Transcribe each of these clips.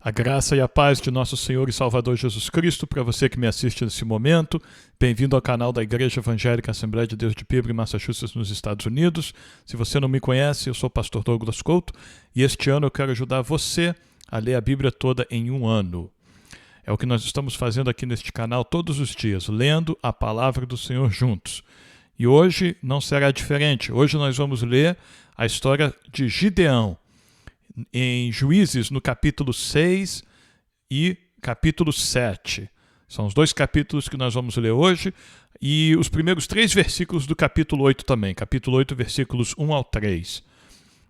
A graça e a paz de nosso Senhor e Salvador Jesus Cristo para você que me assiste nesse momento. Bem-vindo ao canal da Igreja Evangélica Assembleia de Deus de Peabody, Massachusetts, nos Estados Unidos. Se você não me conhece, eu sou o pastor Douglas Couto e este ano eu quero ajudar você a ler a Bíblia toda em um ano. É o que nós estamos fazendo aqui neste canal todos os dias, lendo a palavra do Senhor juntos. E hoje não será diferente. Hoje nós vamos ler a história de Gideão, em Juízes, no capítulo 6 e capítulo 7. São os dois capítulos que nós vamos ler hoje e os primeiros 3 versículos do capítulo 8 também. Capítulo 8, versículos 1 ao 3.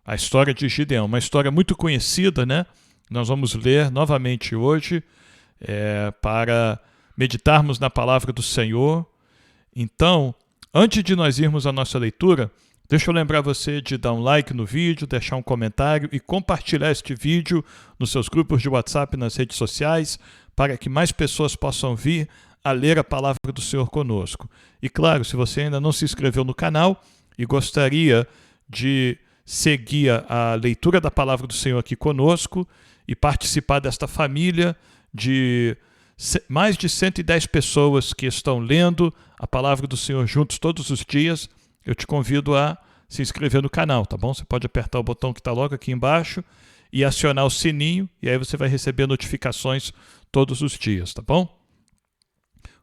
A história de Gideão, uma história muito conhecida, né? Nós vamos ler novamente hoje para meditarmos na palavra do Senhor. Então, antes de nós irmos à nossa leitura, deixa eu lembrar você de dar um like no vídeo, deixar um comentário e compartilhar este vídeo nos seus grupos de WhatsApp e nas redes sociais para que mais pessoas possam vir a ler a palavra do Senhor conosco. E claro, se você ainda não se inscreveu no canal e gostaria de seguir a leitura da palavra do Senhor aqui conosco e participar desta família de mais de 110 pessoas que estão lendo a palavra do Senhor juntos todos os dias, eu te convido a se inscrever no canal, tá bom? Você pode apertar o botão que está logo aqui embaixo e acionar o sininho, e aí você vai receber notificações todos os dias, tá bom?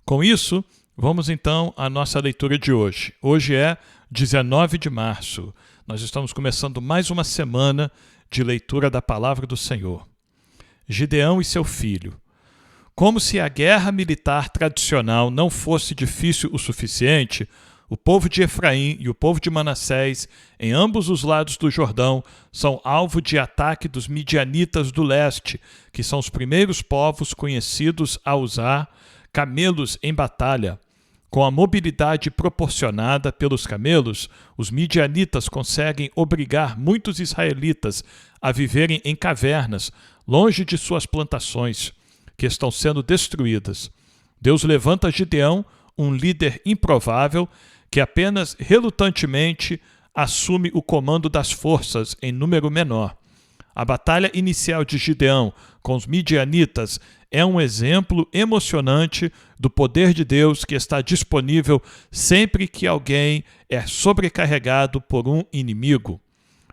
Com isso, vamos então à nossa leitura de hoje. Hoje é 19 de março. Nós estamos começando mais uma semana de leitura da palavra do Senhor. Gideão e seu filho. Como se a guerra militar tradicional não fosse difícil o suficiente, o povo de Efraim e o povo de Manassés, em ambos os lados do Jordão, são alvo de ataque dos midianitas do leste, que são os primeiros povos conhecidos a usar camelos em batalha. Com a mobilidade proporcionada pelos camelos, os midianitas conseguem obrigar muitos israelitas a viverem em cavernas, longe de suas plantações, que estão sendo destruídas. Deus levanta Gideão, um líder improvável, que apenas relutantemente assume o comando das forças em número menor. A batalha inicial de Gideão com os midianitas é um exemplo emocionante do poder de Deus que está disponível sempre que alguém é sobrecarregado por um inimigo.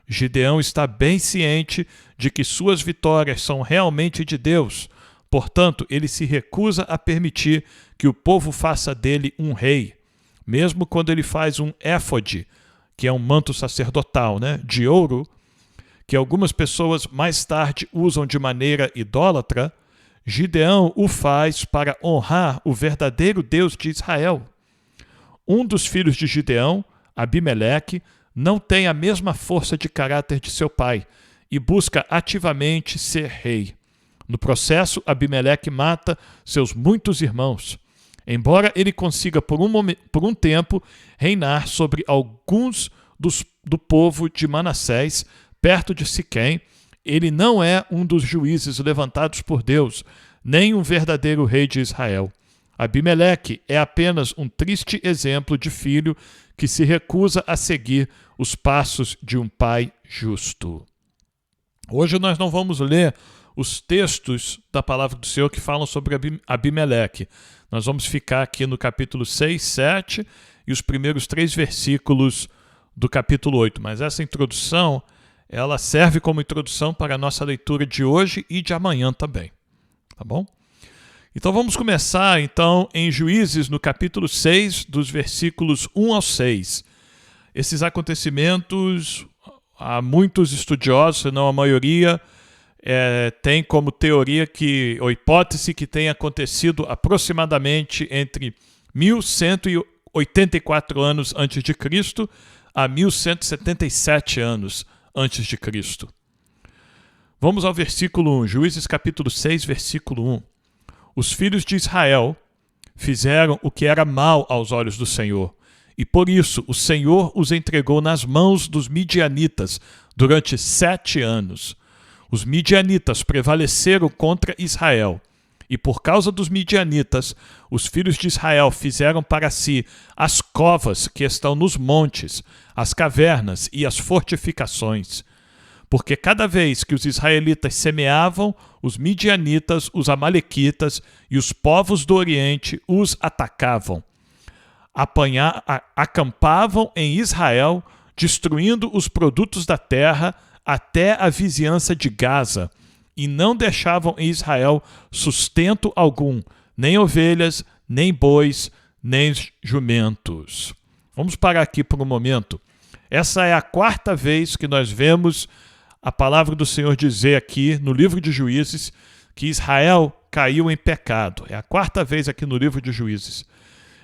Gideão está bem ciente de que suas vitórias são realmente de Deus, portanto, ele se recusa a permitir que o povo faça dele um rei. Mesmo quando ele faz um éfode, que é um manto sacerdotal, de ouro, que algumas pessoas mais tarde usam de maneira idólatra, Gideão o faz para honrar o verdadeiro Deus de Israel. Um dos filhos de Gideão, Abimeleque, não tem a mesma força de caráter de seu pai e busca ativamente ser rei. No processo, Abimeleque mata seus muitos irmãos. Embora ele consiga por um tempo reinar sobre alguns do povo de Manassés, perto de Siquém, ele não é um dos juízes levantados por Deus, nem um verdadeiro rei de Israel. Abimeleque é apenas um triste exemplo de filho que se recusa a seguir os passos de um pai justo. Hoje nós não vamos ler os textos da palavra do Senhor que falam sobre Abimeleque. Nós vamos ficar aqui no capítulo 6, 7 e os primeiros 3 versículos do capítulo 8. Mas essa introdução, ela serve como introdução para a nossa leitura de hoje e de amanhã também. Tá bom? Então vamos começar então em Juízes, no capítulo 6, dos versículos 1 ao 6. Esses acontecimentos, há muitos estudiosos, se não a maioria, tem como teoria ou hipótese que tenha acontecido aproximadamente entre 1184 anos antes de Cristo a 1177 anos antes de Cristo. Vamos ao versículo 1, Juízes capítulo 6, versículo 1. Os filhos de Israel fizeram o que era mal aos olhos do Senhor, e por isso o Senhor os entregou nas mãos dos midianitas durante 7 anos. Os midianitas prevaleceram contra Israel, e por causa dos midianitas, os filhos de Israel fizeram para si as covas que estão nos montes, as cavernas e as fortificações. porque cada vez que os israelitas semeavam, os midianitas, os amalequitas e os povos do Oriente os atacavam. Acampavam em Israel, destruindo os produtos da terra até a vizinhança de Gaza, e não deixavam em Israel sustento algum, nem ovelhas, nem bois, nem jumentos. Vamos parar aqui por um momento. Essa é a quarta vez que nós vemos a palavra do Senhor dizer aqui no livro de Juízes que Israel caiu em pecado. É a quarta vez aqui no livro de Juízes.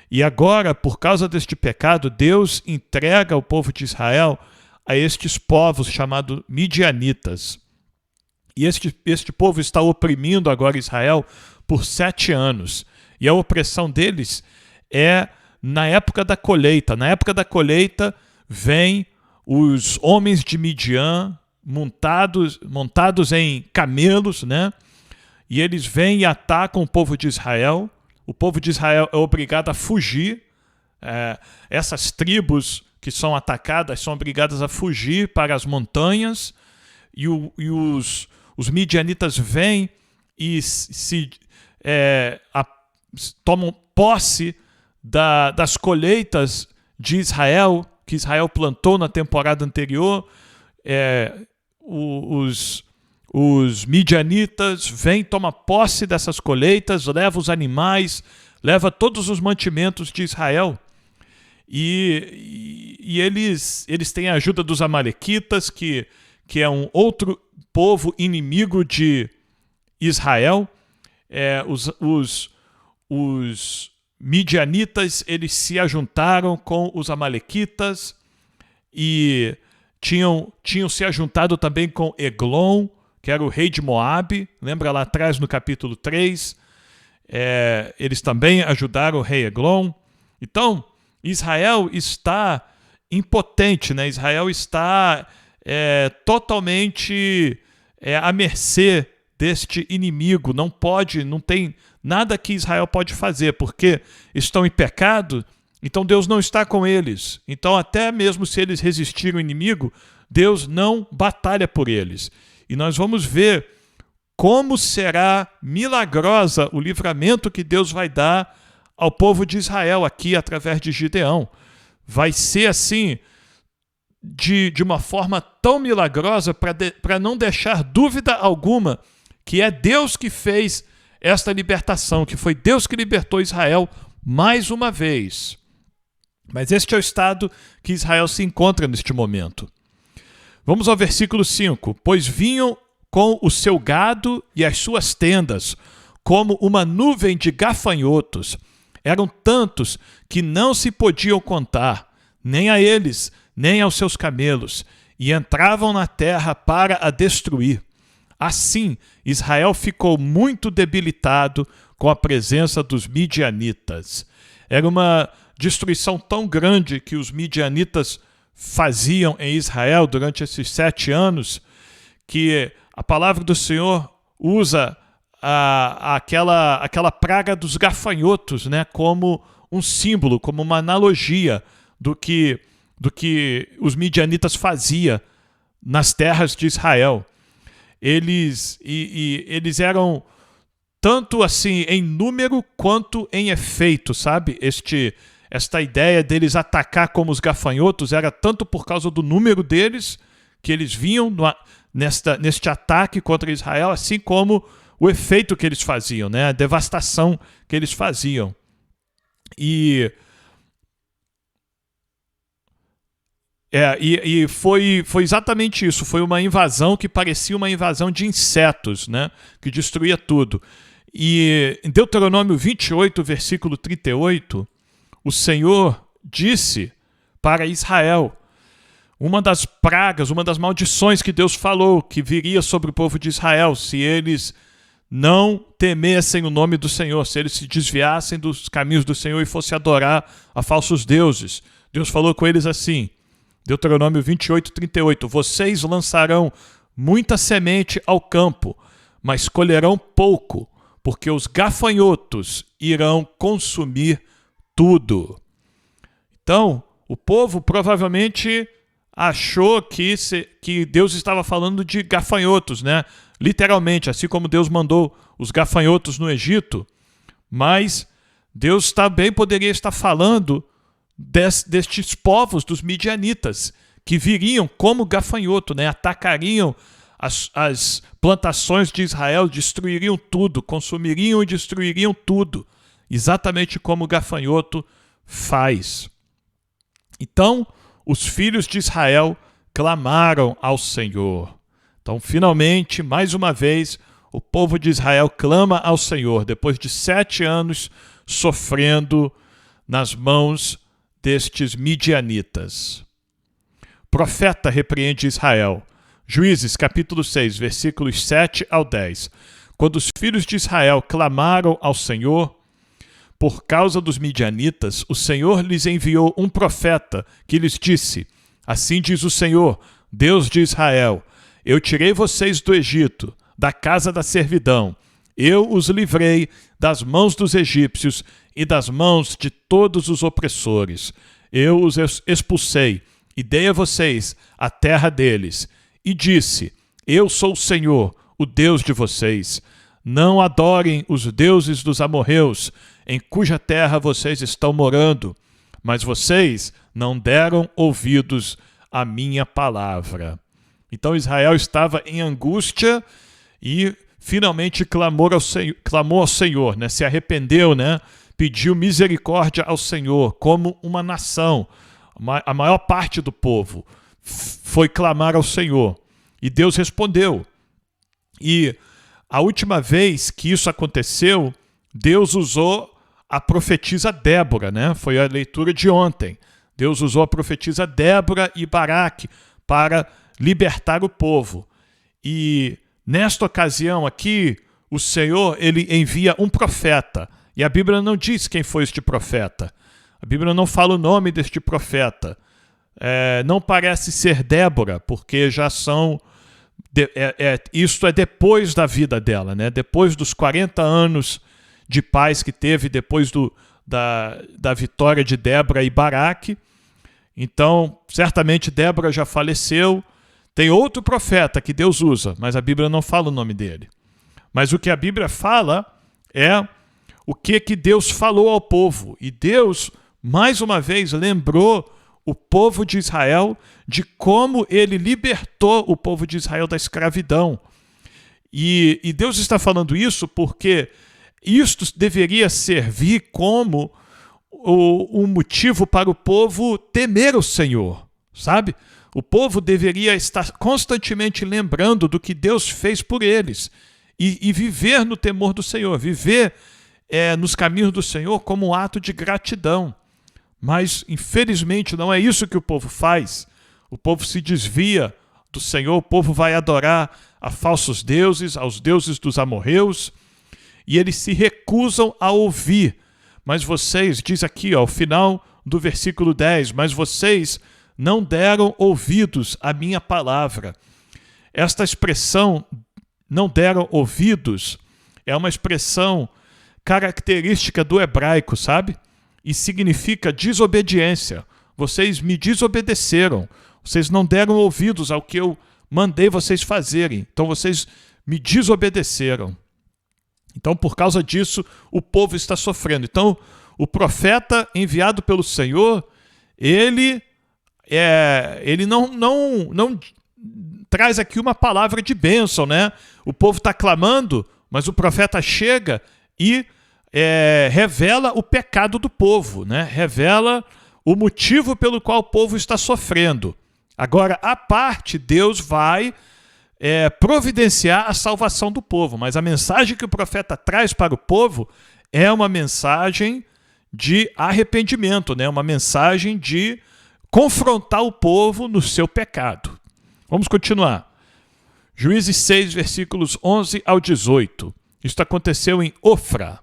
E agora, por causa deste pecado, Deus entrega o povo de Israel a estes povos chamados midianitas. E este povo está oprimindo agora Israel por 7 anos. E a opressão deles é na época da colheita. Na época da colheita, vêm os homens de Midian montados em camelos, né? E eles vêm e atacam o povo de Israel. O povo de Israel é obrigado a fugir. Essas tribos que são atacadas são obrigadas a fugir para as montanhas. E os midianitas vêm e tomam posse das colheitas de Israel, que Israel plantou na temporada anterior. Os midianitas vêm, tomam posse dessas colheitas, levam os animais, levam todos os mantimentos de Israel. E eles têm a ajuda dos amalequitas, que é um outro povo inimigo de Israel. Os midianitas, eles se ajuntaram com os amalequitas e tinham se ajuntado também com Eglon, que era o rei de Moabe. Lembra lá atrás no capítulo 3? Eles também ajudaram o rei Eglon. Então, Israel está impotente, né? Israel está totalmente à mercê deste inimigo. Não tem nada que Israel pode fazer, porque estão em pecado. Então Deus não está com eles. Então até mesmo se eles resistirem ao inimigo, Deus não batalha por eles. E nós vamos ver como será milagrosa o livramento que Deus vai dar ao povo de Israel aqui através de Gideão. Vai ser assim, de uma forma tão milagrosa para não deixar dúvida alguma que é Deus que fez esta libertação, que foi Deus que libertou Israel mais uma vez. Mas este é o estado que Israel se encontra neste momento. Vamos ao versículo 5. Pois vinham com o seu gado e as suas tendas, como uma nuvem de gafanhotos. Eram tantos que não se podiam contar, nem a eles, nem aos seus camelos, e entravam na terra para a destruir. Assim, Israel ficou muito debilitado com a presença dos midianitas. Era uma destruição tão grande que os midianitas faziam em Israel durante esses 7 anos, que a palavra do Senhor usa aquela praga dos gafanhotos, né, como um símbolo, como uma analogia do que os midianitas faziam nas terras de Israel. Eles eram tanto assim em número quanto em efeito, sabe? Esta ideia deles atacar como os gafanhotos era tanto por causa do número deles, que eles vinham neste ataque contra Israel, assim como o efeito que eles faziam, né? A devastação que eles faziam. E foi exatamente isso. Foi uma invasão que parecia uma invasão de insetos, né? Que destruía tudo. E em Deuteronômio 28, versículo 38, o Senhor disse para Israel, uma das pragas, uma das maldições que Deus falou que viria sobre o povo de Israel, se eles não temessem o nome do Senhor, se eles se desviassem dos caminhos do Senhor e fossem adorar a falsos deuses. Deus falou com eles assim, Deuteronômio 28, 38, vocês lançarão muita semente ao campo, mas colherão pouco, porque os gafanhotos irão consumir tudo. Então, o povo provavelmente achou que Deus estava falando de gafanhotos, né? Literalmente, assim como Deus mandou os gafanhotos no Egito, mas Deus também poderia estar falando destes povos dos midianitas, que viriam como gafanhoto, né? Atacariam as plantações de Israel, destruiriam tudo, consumiriam e destruiriam tudo, exatamente como o gafanhoto faz. Então, os filhos de Israel clamaram ao Senhor. Então, finalmente, mais uma vez, o povo de Israel clama ao Senhor, depois de 7 anos sofrendo nas mãos destes midianitas. O profeta repreende Israel. Juízes, capítulo 6, versículos 7 ao 10. Quando os filhos de Israel clamaram ao Senhor, por causa dos midianitas, o Senhor lhes enviou um profeta que lhes disse: assim diz o Senhor, Deus de Israel, eu tirei vocês do Egito, da casa da servidão. Eu os livrei das mãos dos egípcios e das mãos de todos os opressores. Eu os expulsei e dei a vocês a terra deles. E disse: eu sou o Senhor, o Deus de vocês. Não adorem os deuses dos amorreus, em cuja terra vocês estão morando, mas vocês não deram ouvidos à minha palavra. Então Israel estava em angústia e finalmente clamou ao Senhor, né? Se arrependeu, né? Pediu misericórdia ao Senhor, como uma nação. A maior parte do povo foi clamar ao Senhor, e Deus respondeu. E a última vez que isso aconteceu, Deus usou a profetisa Débora, né? Foi a leitura de ontem. Deus usou a profetisa Débora e Baraque para libertar o povo. E nesta ocasião aqui, o Senhor ele envia um profeta. E a Bíblia não diz quem foi este profeta. A Bíblia não fala o nome deste profeta. Não parece ser Débora, porque já são... Isso é depois da vida dela, né? Depois dos 40 anos de paz que teve, depois da vitória de Débora e Baraque. Então, certamente Débora já faleceu. Tem outro profeta que Deus usa, mas a Bíblia não fala o nome dele. Mas o que a Bíblia fala é o que Deus falou ao povo. E Deus, mais uma vez, lembrou o povo de Israel de como ele libertou o povo de Israel da escravidão. E Deus está falando isso porque isto deveria servir como um motivo para o povo temer o Senhor, sabe? O povo deveria estar constantemente lembrando do que Deus fez por eles e viver no temor do Senhor, viver nos caminhos do Senhor como um ato de gratidão. Mas, infelizmente, não é isso que o povo faz. O povo se desvia do Senhor, o povo vai adorar a falsos deuses, aos deuses dos amorreus, e eles se recusam a ouvir. Mas vocês, diz aqui, ao final do versículo 10, mas vocês não deram ouvidos à minha palavra. Esta expressão, não deram ouvidos, é uma expressão característica do hebraico, sabe? E significa desobediência. Vocês me desobedeceram. Vocês não deram ouvidos ao que eu mandei vocês fazerem. Então vocês me desobedeceram. Então, por causa disso, o povo está sofrendo. Então, o profeta enviado pelo Senhor, ele não traz aqui uma palavra de bênção, né? O povo está clamando, mas o profeta chega e revela o pecado do povo, né? Revela o motivo pelo qual o povo está sofrendo. Agora, à parte, Deus vai providenciar a salvação do povo, mas a mensagem que o profeta traz para o povo é uma mensagem de arrependimento, né? Uma mensagem de confrontar o povo no seu pecado. Vamos continuar. Juízes 6, versículos 11 ao 18. Isto aconteceu em Ofra.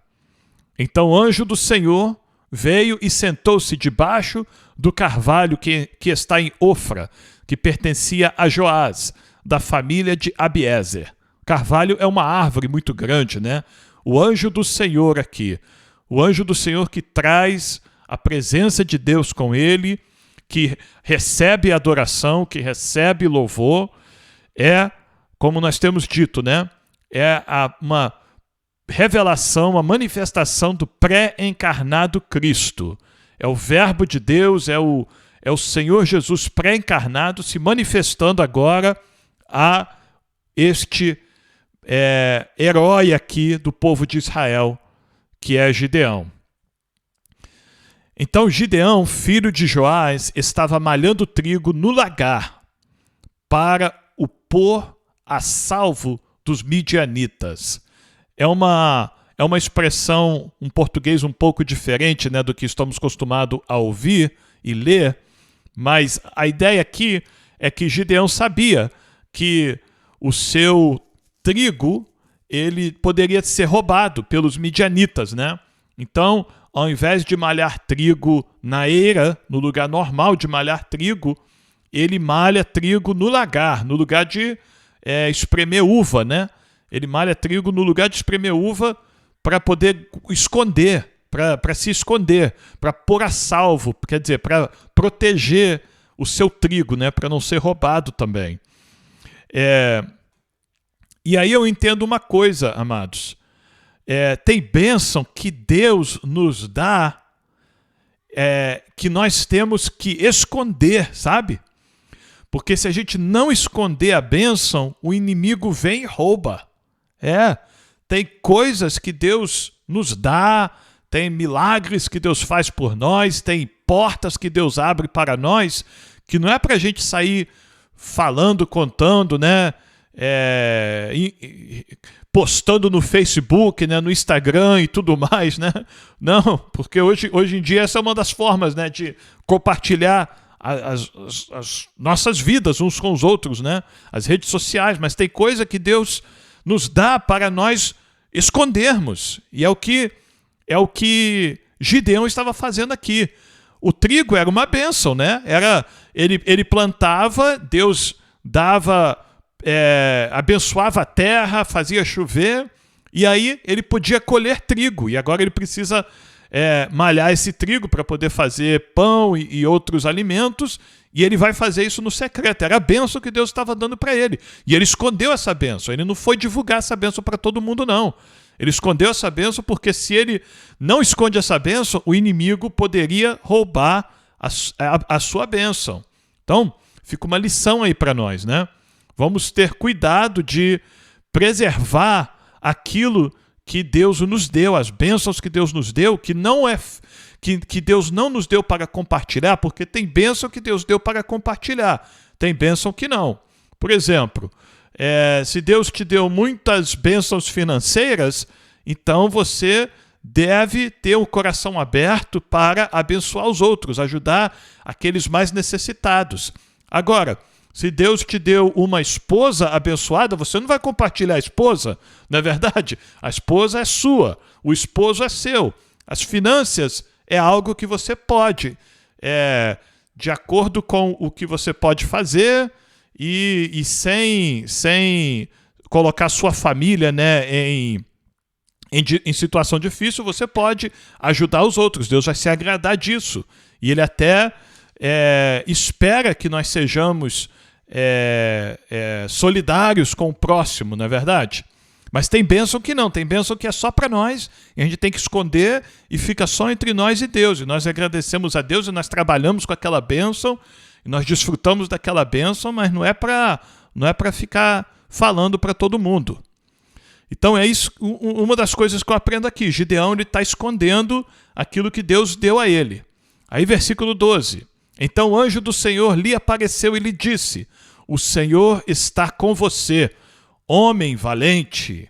Então o anjo do Senhor veio e sentou-se debaixo do carvalho que está em Ofra, que pertencia a Joás, da família de Abiezer. Carvalho é uma árvore muito grande, né? O anjo do Senhor aqui. O anjo do Senhor que traz a presença de Deus com ele, que recebe adoração, que recebe louvor, é, como nós temos dito, né? É uma revelação, uma manifestação do pré-encarnado Cristo. É o Verbo de Deus, é o Senhor Jesus pré-encarnado se manifestando agora a este herói aqui do povo de Israel, que é Gideão. Então Gideão, filho de Joás, estava malhando trigo no lagar para o pôr a salvo dos midianitas. É uma expressão, um português um pouco diferente, né, do que estamos acostumados a ouvir e ler, mas a ideia aqui é que Gideão sabia que o seu trigo ele poderia ser roubado pelos midianitas, né? Então, ao invés de malhar trigo na eira, no lugar normal de malhar trigo, ele malha trigo no lagar, no lugar de espremer uva, né? Ele malha trigo no lugar de espremer uva para poder esconder, para se esconder, para pôr a salvo, quer dizer, para proteger o seu trigo, né? Para não ser roubado também. E aí eu entendo uma coisa, amados. Tem bênção que Deus nos dá que nós temos que esconder, sabe? Porque se a gente não esconder a bênção, o inimigo vem e rouba. Tem coisas que Deus nos dá, tem milagres que Deus faz por nós, tem portas que Deus abre para nós, que não é para a gente sair falando, contando, né? Postando no Facebook, né, no Instagram e tudo mais, né? Não, porque hoje em dia essa é uma das formas, né, de compartilhar as nossas vidas uns com os outros, né? As redes sociais, mas tem coisa que Deus nos dá para nós escondermos. E é o que Gideão estava fazendo aqui. O trigo era uma bênção, né? Ele plantava, Deus dava, abençoava a terra, fazia chover, e aí ele podia colher trigo. E agora ele precisa malhar esse trigo para poder fazer pão e outros alimentos, e ele vai fazer isso no secreto. Era a bênção que Deus estava dando para ele. E ele escondeu essa bênção. Ele não foi divulgar essa bênção para todo mundo, não. Ele escondeu essa bênção porque se ele não esconde essa bênção, o inimigo poderia roubar a sua bênção. Então, fica uma lição aí para nós, né? Vamos ter cuidado de preservar aquilo que Deus nos deu, as bênçãos que Deus nos deu, que Deus não nos deu para compartilhar, porque tem bênção que Deus deu para compartilhar, tem bênção que não. Por exemplo, se Deus te deu muitas bênçãos financeiras, então você deve ter o coração aberto para abençoar os outros, ajudar aqueles mais necessitados. Agora, se Deus te deu uma esposa abençoada, você não vai compartilhar a esposa, não é verdade? A esposa é sua, o esposo é seu. As finanças é algo que você pode, de acordo com o que você pode fazer e sem colocar sua família, né, em situação difícil, você pode ajudar os outros. Deus vai se agradar disso. E Ele até espera que nós sejamos solidários com o próximo, não é verdade? Mas tem bênção que não, tem bênção que é só para nós, e a gente tem que esconder e fica só entre nós e Deus. E nós agradecemos a Deus e nós trabalhamos com aquela bênção, e nós desfrutamos daquela bênção, mas não é para ficar falando para todo mundo. Então é isso, uma das coisas que eu aprendo aqui. Gideão está escondendo aquilo que Deus deu a ele. Aí versículo 12. Então o anjo do Senhor lhe apareceu e lhe disse: o Senhor está com você, homem valente.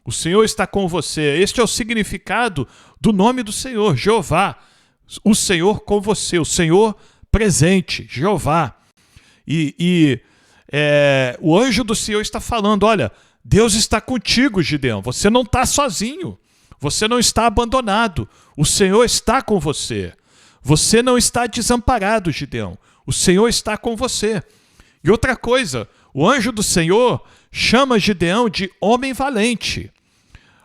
O Senhor está com você. Este é o significado do nome do Senhor, Jeová. O Senhor com você, o Senhor presente, Jeová. O anjo do Senhor está falando: olha, Deus está contigo, Gideão. Você não está sozinho. Você não está abandonado. O Senhor está com você. Você não está desamparado, Gideão. O Senhor está com você. E outra coisa, o anjo do Senhor chama Gideão de homem valente.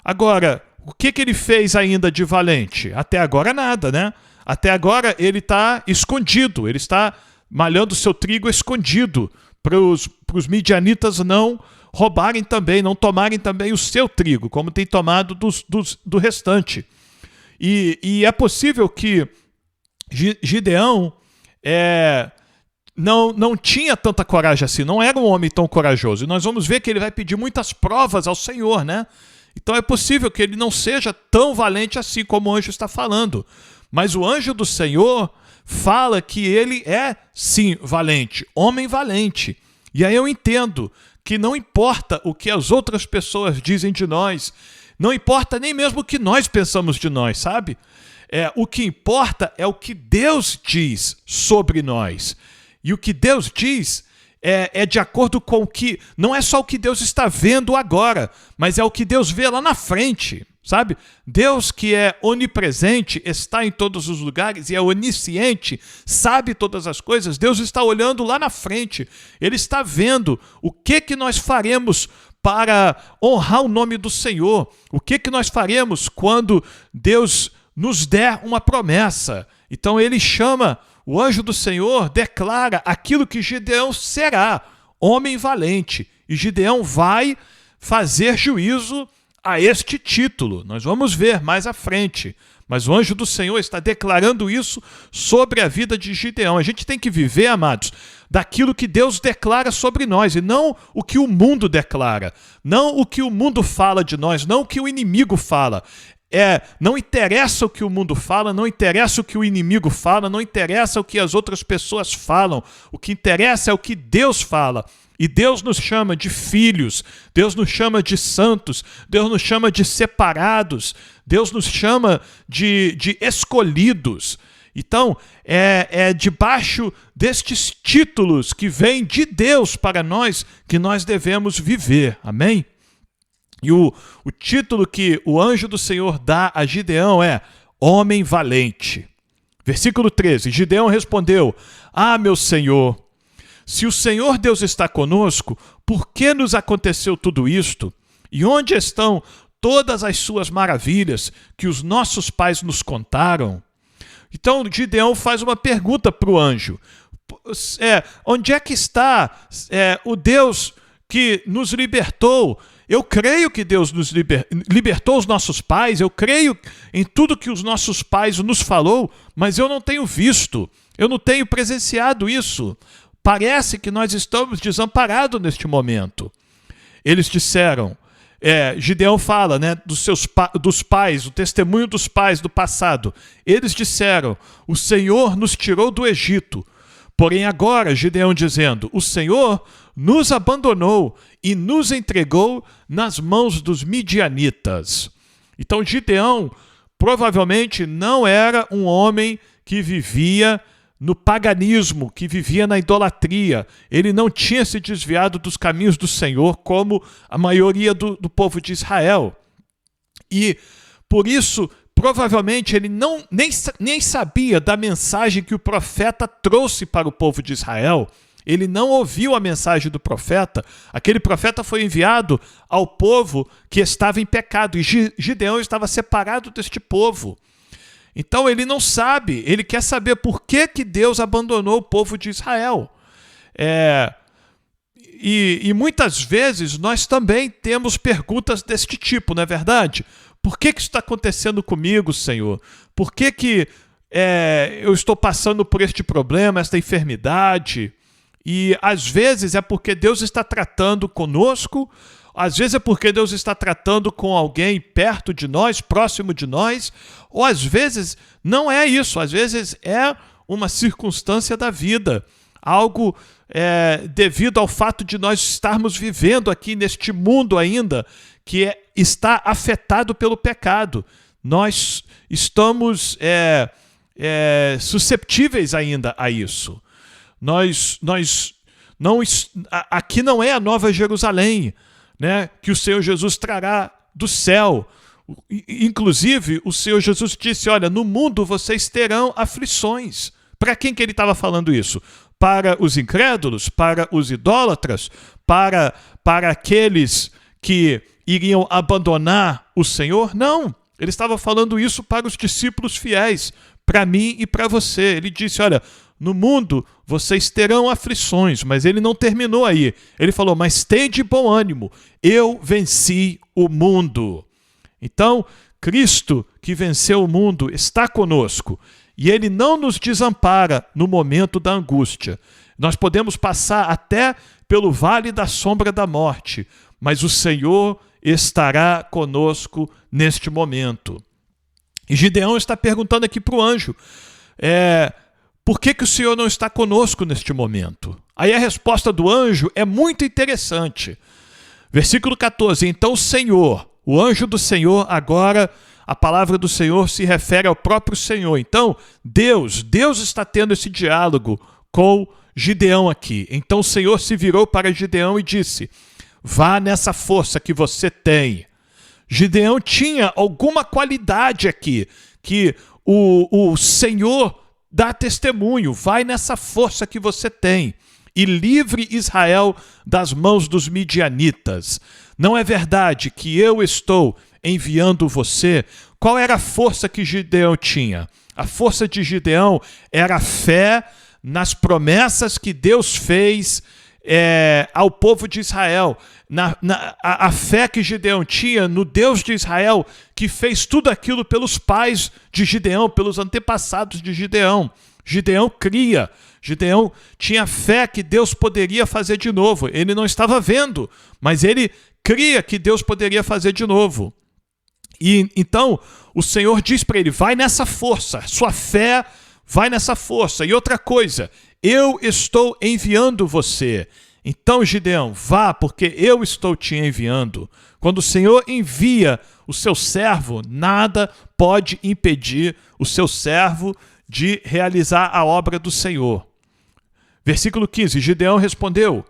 Agora, o que ele fez ainda de valente? Até agora nada, né? até agora ele está escondido, ele está malhando seu trigo escondido, para os midianitas não roubarem também, não tomarem também o seu trigo, como tem tomado do restante. E é possível que Gideão não tinha tanta coragem assim, não era um homem tão corajoso. E nós vamos ver que ele vai pedir muitas provas ao Senhor, né? Então é possível que ele não seja tão valente assim como o anjo está falando. Mas o anjo do Senhor fala que ele é, sim, valente, homem valente. E aí eu entendo que não importa o que as outras pessoas dizem de nós, não importa nem mesmo o que nós pensamos de nós, sabe? O que importa é o que Deus diz sobre nós. E o que Deus diz é de acordo com o que... Não é só o que Deus está vendo agora, mas é o que Deus vê lá na frente. Sabe? Deus, que é onipresente, está em todos os lugares e é onisciente, sabe todas as coisas. Deus está olhando lá na frente. Ele está vendo o que nós faremos para honrar o nome do Senhor. O que nós faremos quando Deus nos der uma promessa. Então ele chama, o anjo do Senhor declara aquilo que Gideão será, homem valente. E Gideão vai fazer juízo a este título. Nós vamos ver mais à frente. Mas o anjo do Senhor está declarando isso sobre a vida de Gideão. A gente tem que viver, amados, daquilo que Deus declara sobre nós e não o que o mundo declara. Não o que o mundo fala de nós, não o que o inimigo fala. Não interessa o que o mundo fala, não interessa o que o inimigo fala, não interessa o que as outras pessoas falam. O que interessa é o que Deus fala. E Deus nos chama de filhos, Deus nos chama de santos, Deus nos chama de separados, Deus nos chama de escolhidos. Então, é debaixo destes títulos que vêm de Deus para nós que nós devemos viver. Amém? E o título que o anjo do Senhor dá a Gideão é Homem Valente. Versículo 13, Gideão respondeu: Ah, meu Senhor, se o Senhor Deus está conosco, por que nos aconteceu tudo isto? E onde estão todas as suas maravilhas que os nossos pais nos contaram? Então Gideão faz uma pergunta para o anjo. Onde é que está o Deus que nos libertou? Eu creio que Deus nos libertou os nossos pais, eu creio em tudo que os nossos pais nos falou, mas eu não tenho visto, eu não tenho presenciado isso. Parece que nós estamos desamparados neste momento. Eles disseram, Gideão fala, né, dos pais, o testemunho dos pais do passado. Eles disseram, o Senhor nos tirou do Egito. Porém agora, Gideão dizendo, o Senhor nos abandonou e nos entregou nas mãos dos midianitas. Então Gideão provavelmente não era um homem que vivia no paganismo, que vivia na idolatria. Ele não tinha se desviado dos caminhos do Senhor como a maioria do povo de Israel. E por isso, provavelmente, ele nem sabia da mensagem que o profeta trouxe para o povo de Israel. Ele não ouviu a mensagem do profeta. Aquele profeta foi enviado ao povo que estava em pecado. E Gideão estava separado deste povo. Então ele não sabe, ele quer saber por que Deus abandonou o povo de Israel. E muitas vezes nós também temos perguntas deste tipo, não é verdade? Por que isso está acontecendo comigo, Senhor? Por que eu estou passando por este problema, esta enfermidade? E às vezes é porque Deus está tratando conosco, às vezes é porque Deus está tratando com alguém perto de nós, próximo de nós, ou às vezes não é isso, às vezes é uma circunstância da vida, algo devido ao fato de nós estarmos vivendo aqui neste mundo ainda, que está afetado pelo pecado. Nós estamos susceptíveis ainda a isso. Aqui não é a Nova Jerusalém, né, que o Senhor Jesus trará do céu. Inclusive, o Senhor Jesus disse, olha, no mundo vocês terão aflições. Para quem que ele estava falando isso? Para os incrédulos? Para os idólatras? Para aqueles que iriam abandonar o Senhor? Não, ele estava falando isso para os discípulos fiéis, para mim e para você. Ele disse, olha, no mundo vocês terão aflições, mas ele não terminou aí. Ele falou, mas tende bom ânimo, eu venci o mundo. Então, Cristo, que venceu o mundo, está conosco. E ele não nos desampara no momento da angústia. Nós podemos passar até pelo vale da sombra da morte, mas o Senhor estará conosco neste momento. E Gideão está perguntando aqui para o anjo, por que o Senhor não está conosco neste momento? Aí a resposta do anjo é muito interessante. Versículo 14, então o anjo do Senhor, agora a palavra do Senhor se refere ao próprio Senhor. Então, Deus está tendo esse diálogo com Gideão aqui. Então o Senhor se virou para Gideão e disse, vá nessa força que você tem. Gideão tinha alguma qualidade aqui, que o Senhor dá testemunho, vai nessa força que você tem e livre Israel das mãos dos midianitas. Não é verdade que eu estou enviando você? Qual era a força que Gideão tinha? A força de Gideão era a fé nas promessas que Deus fez ao povo de Israel, a fé que Gideão tinha no Deus de Israel, que fez tudo aquilo pelos pais de Gideão, pelos antepassados de Gideão. Gideão cria, Gideão tinha fé que Deus poderia fazer de novo. Ele não estava vendo, mas ele cria que Deus poderia fazer de novo. E então o Senhor diz para ele, vai nessa força, sua fé vai nessa força. E outra coisa, eu estou enviando você. Então, Gideão, vá, porque eu estou te enviando. Quando o Senhor envia o seu servo, nada pode impedir o seu servo de realizar a obra do Senhor. Versículo 15, Gideão respondeu,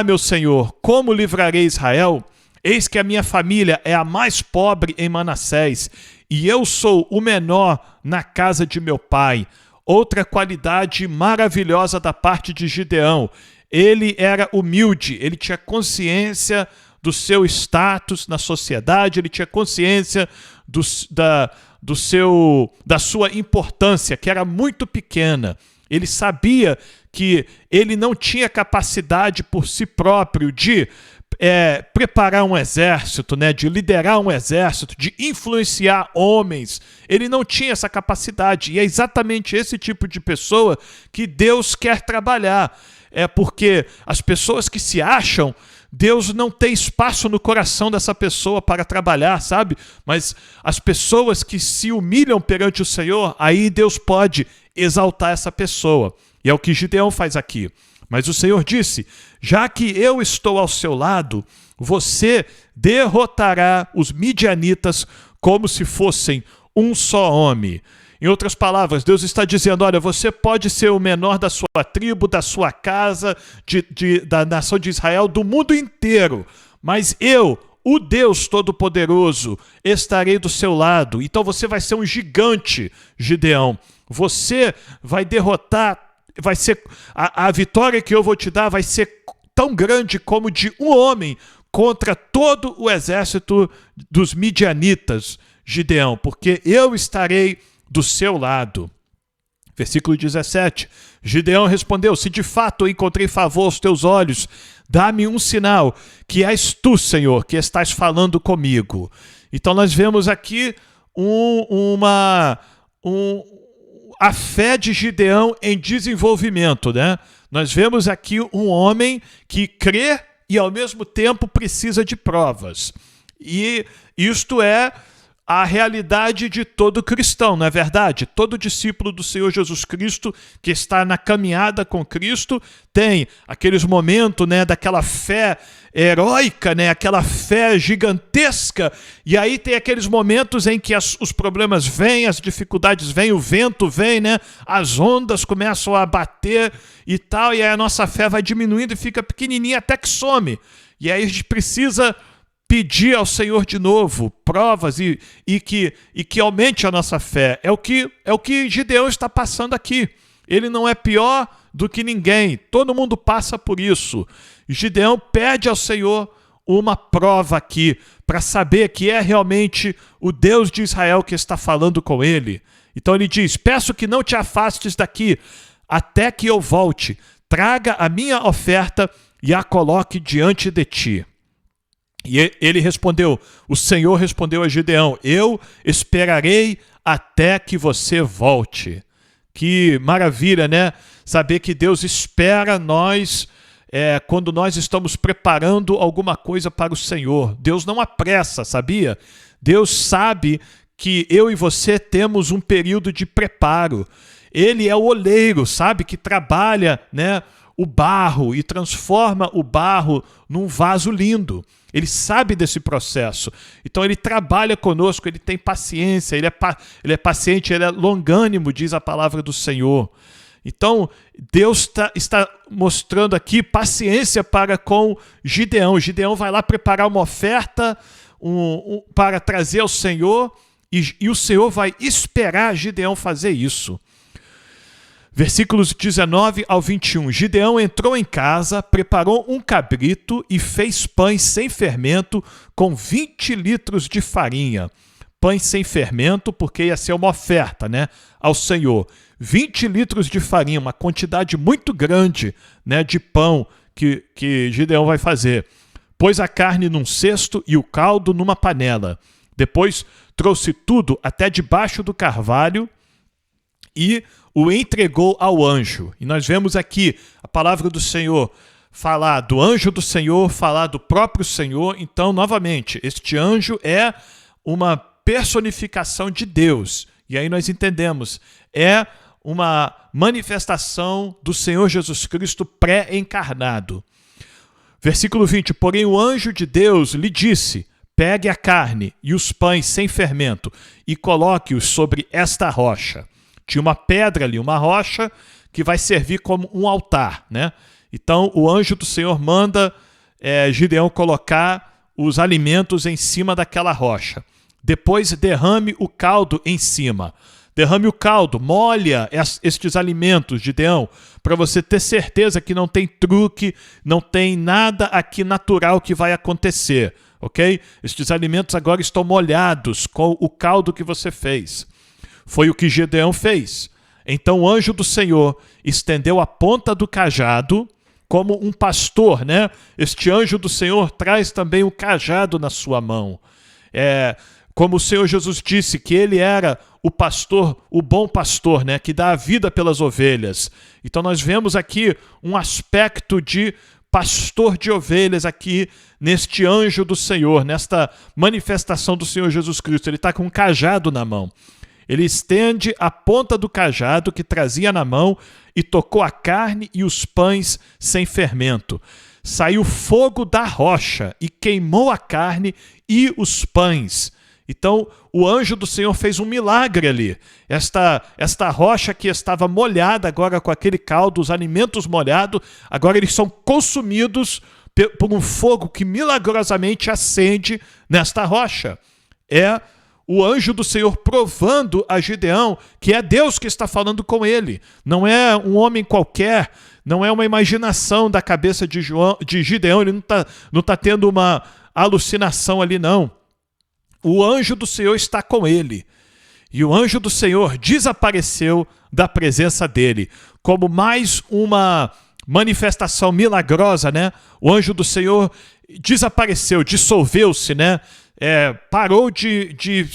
meu Senhor, como livrarei Israel? Eis que a minha família é a mais pobre em Manassés, e eu sou o menor na casa de meu pai. Outra qualidade maravilhosa da parte de Gideão, ele era humilde, ele tinha consciência do seu status na sociedade, ele tinha consciência da sua importância, que era muito pequena. Ele sabia que ele não tinha capacidade por si próprio de preparar um exército, de liderar um exército, de influenciar homens. Ele não tinha essa capacidade. E é exatamente esse tipo de pessoa que Deus quer trabalhar. É porque as pessoas que se acham, Deus não tem espaço no coração dessa pessoa para trabalhar, sabe? Mas as pessoas que se humilham perante o Senhor, aí Deus pode exaltar essa pessoa. E é o que Gideão faz aqui. Mas o Senhor disse, já que eu estou ao seu lado, você derrotará os midianitas como se fossem um só homem. Em outras palavras, Deus está dizendo, olha, você pode ser o menor da sua tribo, da sua casa, da nação de Israel, do mundo inteiro, mas eu, o Deus Todo-Poderoso, estarei do seu lado. Então você vai ser um gigante, Gideão. Você vai derrotar, vai ser a vitória que eu vou te dar vai ser tão grande como de um homem contra todo o exército dos midianitas, Gideão, porque eu estarei do seu lado. Versículo 17. Gideão respondeu, se de fato eu encontrei favor aos teus olhos, dá-me um sinal que és tu, Senhor, que estás falando comigo. Então nós vemos aqui a fé de Gideão em desenvolvimento, Nós vemos aqui um homem que crê e ao mesmo tempo precisa de provas. E isto é a realidade de todo cristão, não é verdade? Todo discípulo do Senhor Jesus Cristo que está na caminhada com Cristo tem aqueles momentos, daquela fé heróica, aquela fé gigantesca, e aí tem aqueles momentos em que os problemas vêm, as dificuldades vêm, o vento vem, as ondas começam a bater e tal, e aí a nossa fé vai diminuindo e fica pequenininha até que some. E aí a gente precisa pedir ao Senhor de novo provas e que aumente a nossa fé. É o que Gideão está passando aqui. Ele não é pior do que ninguém. Todo mundo passa por isso. Gideão pede ao Senhor uma prova aqui para saber que é realmente o Deus de Israel que está falando com ele. Então ele diz: peço que não te afastes daqui, até que eu volte. Traga a minha oferta e a coloque diante de ti. E ele respondeu, o Senhor respondeu a Gideão: eu esperarei até que você volte. Que maravilha, né? Saber que Deus espera nós quando nós estamos preparando alguma coisa para o Senhor. Deus não apressa, sabia? Deus sabe que eu e você temos um período de preparo. Ele é o oleiro, sabe? Que trabalha, né, o barro e transforma o barro num vaso lindo. Ele sabe desse processo. Então ele trabalha conosco, ele tem paciência, ele é paciente, ele é longânimo, diz a palavra do Senhor. Então Deus está mostrando aqui paciência para com Gideão. Gideão vai lá preparar uma oferta para trazer ao Senhor e o Senhor vai esperar Gideão fazer isso. Versículos 19 ao 21. Gideão entrou em casa, preparou um cabrito e fez pães sem fermento com 20 litros de farinha. Pães sem fermento, porque ia ser uma oferta, né, ao Senhor. 20 litros de farinha, uma quantidade muito grande, né, de pão que Gideão vai fazer. Pôs a carne num cesto e o caldo numa panela. Depois trouxe tudo até debaixo do carvalho e o entregou ao anjo. E nós vemos aqui a palavra do Senhor falar do anjo do Senhor, falar do próprio Senhor. Então, novamente, este anjo é uma personificação de Deus. E aí nós entendemos, é uma manifestação do Senhor Jesus Cristo pré-encarnado. Versículo 20. Porém o anjo de Deus lhe disse: pegue a carne e os pães sem fermento e coloque-os sobre esta rocha. Tinha uma pedra ali, uma rocha, que vai servir como um altar, né? Então o anjo do Senhor manda Gideão colocar os alimentos em cima daquela rocha. Depois derrame o caldo em cima. Derrame o caldo, molha estes alimentos, Gideão, para você ter certeza que não tem truque, não tem nada aqui natural que vai acontecer, ok? Estes alimentos agora estão molhados com o caldo que você fez. Foi o que Gideão fez. Então o anjo do Senhor estendeu a ponta do cajado como um pastor, né? Este anjo do Senhor traz também o cajado na sua mão. Como o Senhor Jesus disse que ele era o pastor, o bom pastor, né? Que dá a vida pelas ovelhas. Então nós vemos aqui um aspecto de pastor de ovelhas aqui neste anjo do Senhor, nesta manifestação do Senhor Jesus Cristo. Ele está com um cajado na mão. Ele estende a ponta do cajado que trazia na mão e tocou a carne e os pães sem fermento. Saiu fogo da rocha e queimou a carne e os pães. Então o anjo do Senhor fez um milagre ali. Esta rocha que estava molhada agora com aquele caldo, os alimentos molhados, agora eles são consumidos por um fogo que milagrosamente acende nesta rocha. O anjo do Senhor provando a Gideão que é Deus que está falando com ele. Não é um homem qualquer, não é uma imaginação da cabeça de Gideão, ele não tá tendo uma alucinação ali, não. O anjo do Senhor está com ele. E o anjo do Senhor desapareceu da presença dele, como mais uma manifestação milagrosa, né? O anjo do Senhor desapareceu, dissolveu-se, né? Parou de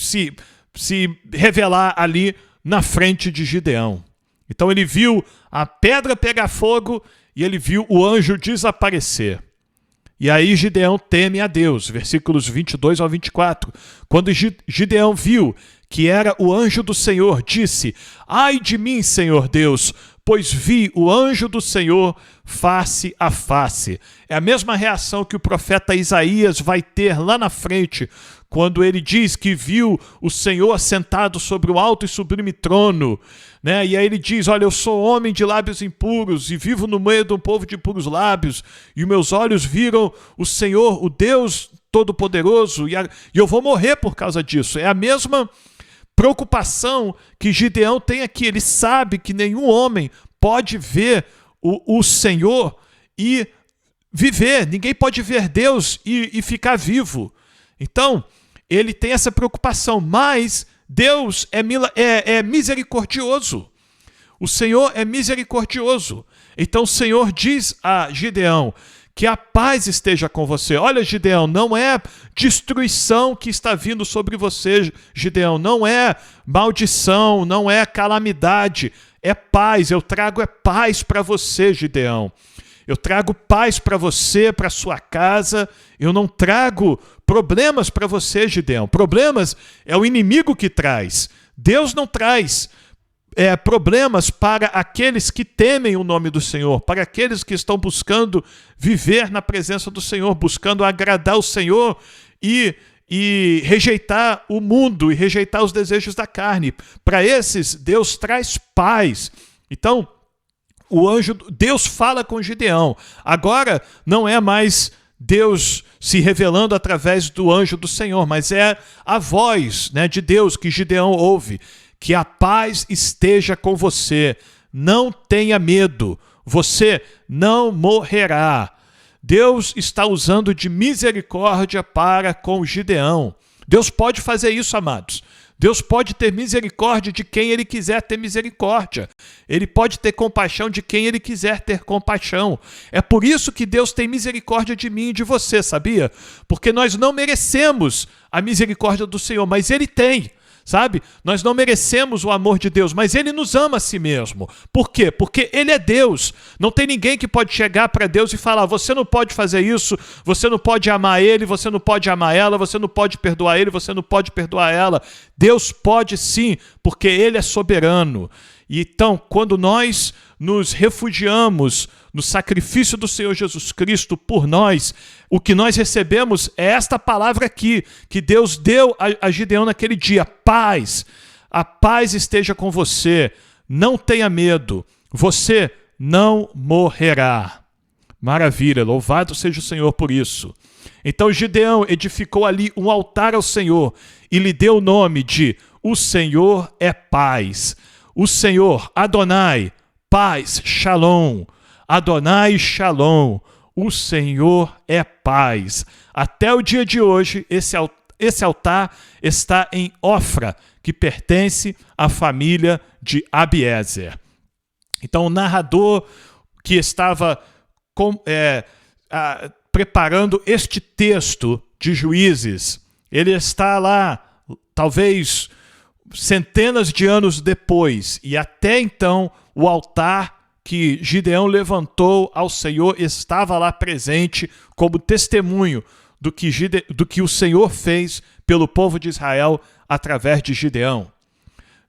se revelar ali na frente de Gideão. Então ele viu a pedra pegar fogo e ele viu o anjo desaparecer. E aí Gideão teme a Deus, versículos 22 ao 24. Quando Gideão viu que era o anjo do Senhor, disse: ai de mim, Senhor Deus, pois vi o anjo do Senhor face a face. É a mesma reação que o profeta Isaías vai ter lá na frente, quando ele diz que viu o Senhor assentado sobre o alto e sublime trono, né? E aí ele diz: olha, eu sou homem de lábios impuros e vivo no meio de um povo de impuros lábios, e meus olhos viram o Senhor, o Deus Todo-Poderoso, e eu vou morrer por causa disso. É a mesma preocupação que Gideão tem aqui. Ele sabe que nenhum homem pode ver o Senhor e viver. Ninguém pode ver Deus e ficar vivo. Então, ele tem essa preocupação, mas Deus é misericordioso. O Senhor é misericordioso. Então o Senhor diz a Gideão que a paz esteja com você. Olha, Gideão, não é destruição que está vindo sobre você, Gideão. Não é maldição, não é calamidade. É paz. Eu trago paz para você, Gideão. Eu trago paz para você, para sua casa. Eu não trago problemas para você, Gideão. Problemas é o inimigo que traz. Deus não traz problemas para aqueles que temem o nome do Senhor, para aqueles que estão buscando viver na presença do Senhor, buscando agradar o Senhor e rejeitar o mundo e rejeitar os desejos da carne. Para esses, Deus traz paz. Então, Deus fala com Gideão. Agora, não é mais Deus se revelando através do anjo do Senhor, mas é a voz, né, de Deus que Gideão ouve. Que a paz esteja com você. Não tenha medo. Você não morrerá. Deus está usando de misericórdia para com Gideão. Deus pode fazer isso, amados. Deus pode ter misericórdia de quem Ele quiser ter misericórdia. Ele pode ter compaixão de quem Ele quiser ter compaixão. É por isso que Deus tem misericórdia de mim e de você, sabia? Porque nós não merecemos a misericórdia do Senhor, mas Ele tem. Sabe? Nós não merecemos o amor de Deus, mas Ele nos ama a si mesmo. Por quê? Porque Ele é Deus. Não tem ninguém que pode chegar para Deus e falar: você não pode fazer isso, você não pode amar Ele, você não pode amar ela, você não pode perdoar Ele, você não pode perdoar ela. Deus pode sim, porque Ele é soberano. E então, quando nós nos refugiamos no sacrifício do Senhor Jesus Cristo por nós, o que nós recebemos é esta palavra aqui, que Deus deu a Gideão naquele dia: paz. A paz esteja com você, não tenha medo, você não morrerá. Maravilha, louvado seja o Senhor por isso. Então Gideão edificou ali um altar ao Senhor e lhe deu o nome de O Senhor é Paz. O Senhor, Adonai, paz, Shalom. Adonai, Shalom. O Senhor é paz. Até o dia de hoje, esse altar está em Ofra, que pertence à família de Abiezer. Então, o narrador que estava preparando este texto de Juízes, ele está lá, talvez centenas de anos depois, e até então o altar que Gideão levantou ao Senhor estava lá presente como testemunho do que o Senhor fez pelo povo de Israel através de Gideão.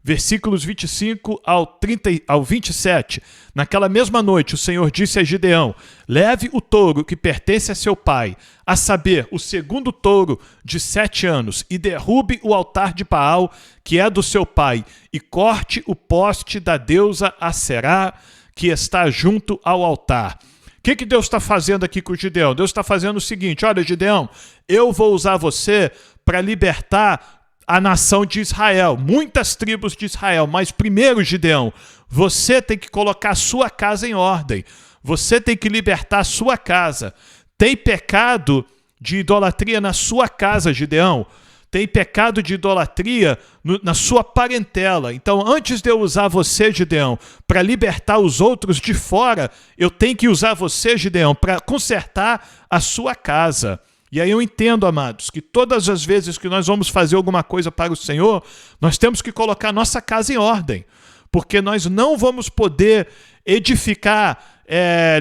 Versículos 25 ao 27. Naquela mesma noite, o Senhor disse a Gideão: leve o touro que pertence a seu pai, a saber, o segundo touro de 7 anos, e derrube o altar de Baal, que é do seu pai, e corte o poste da deusa Aserá, que está junto ao altar. O que Deus está fazendo aqui com Gideão? Deus está fazendo o seguinte: olha, Gideão, eu vou usar você para libertar a nação de Israel, muitas tribos de Israel, mas primeiro, Gideão, você tem que colocar a sua casa em ordem, você tem que libertar a sua casa. Tem pecado de idolatria na sua casa, Gideão, tem pecado de idolatria na sua parentela. Então, antes de eu usar você, Gideão, para libertar os outros de fora, eu tenho que usar você, Gideão, para consertar a sua casa. E aí eu entendo, amados, que todas as vezes que nós vamos fazer alguma coisa para o Senhor, nós temos que colocar nossa casa em ordem, porque nós não vamos poder edificar,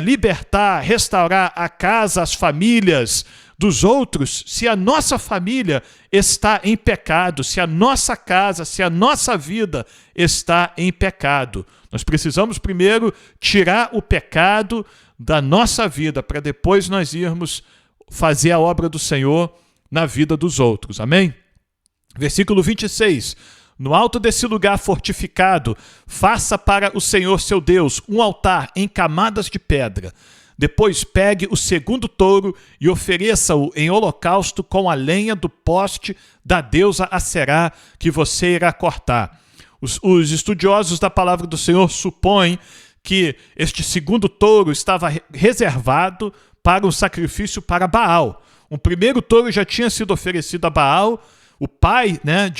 libertar, restaurar a casa, as famílias dos outros, se a nossa família está em pecado, se a nossa casa, se a nossa vida está em pecado. Nós precisamos primeiro tirar o pecado da nossa vida, para depois nós irmos fazer a obra do Senhor na vida dos outros. Amém? Versículo 26. No alto desse lugar fortificado, faça para o Senhor seu Deus um altar em camadas de pedra. Depois pegue o segundo touro e ofereça-o em holocausto com a lenha do poste da deusa Aserá, que você irá cortar. Os estudiosos da palavra do Senhor supõem que este segundo touro estava reservado para um sacrifício para Baal. O primeiro touro já tinha sido oferecido a Baal, o pai, né,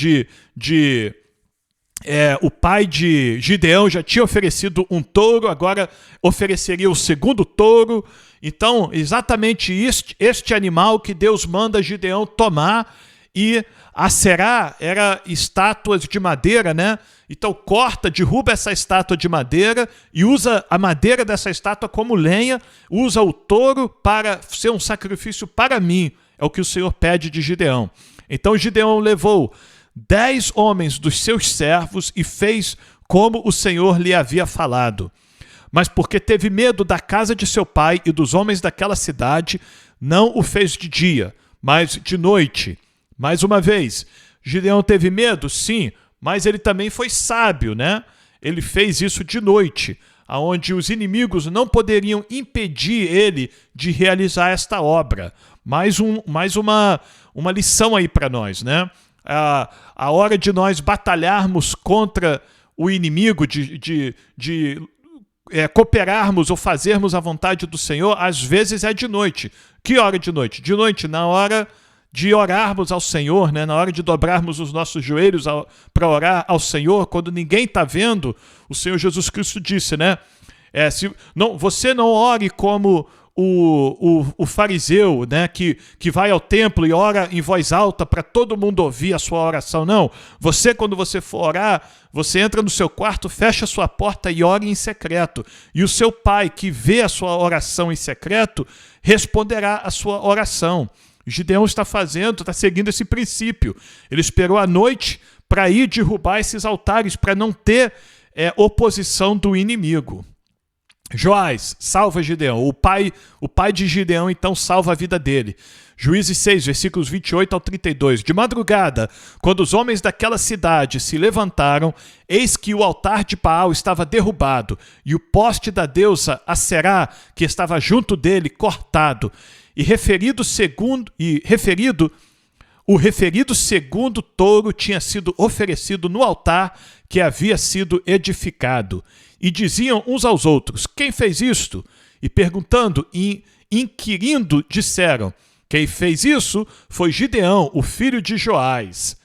o pai de Gideão já tinha oferecido um touro, agora ofereceria o segundo touro. Então, exatamente este animal que Deus manda Gideão tomar, e Aserá era estátuas de madeira, né? Então derruba essa estátua de madeira e usa a madeira dessa estátua como lenha, usa o touro para ser um sacrifício para mim. É o que o Senhor pede de Gideão. Então Gideão levou 10 homens dos seus servos e fez como o Senhor lhe havia falado. Mas porque teve medo da casa de seu pai e dos homens daquela cidade, não o fez de dia, mas de noite. Mais uma vez, Gideão teve medo? Sim, mas ele também foi sábio, né? Ele fez isso de noite, onde os inimigos não poderiam impedir ele de realizar esta obra. Mais uma lição aí para nós, né? A hora de nós batalharmos contra o inimigo, de cooperarmos ou fazermos a vontade do Senhor, às vezes é de noite. Que hora de noite? De noite, na hora de orarmos ao Senhor, né? Na hora de dobrarmos os nossos joelhos para orar ao Senhor, quando ninguém está vendo. O Senhor Jesus Cristo disse, né? Você não ore como o fariseu, né, que vai ao templo e ora em voz alta para todo mundo ouvir a sua oração. Não, quando você for orar, você entra no seu quarto, fecha a sua porta e ore em secreto. E o seu pai, que vê a sua oração em secreto, responderá a sua oração. Gideão está seguindo esse princípio. Ele esperou a noite para ir derrubar esses altares, para não ter oposição do inimigo. Joás salva Gideão. O pai de Gideão, então, salva a vida dele. Juízes 6, versículos 28 ao 32. De madrugada, quando os homens daquela cidade se levantaram, eis que o altar de Baal estava derrubado, e o poste da deusa Aserá, que estava junto dele, cortado. O referido segundo touro tinha sido oferecido no altar que havia sido edificado. E diziam uns aos outros: quem fez isto? E perguntando e inquirindo, disseram: quem fez isso foi Gideão, o filho de Joás.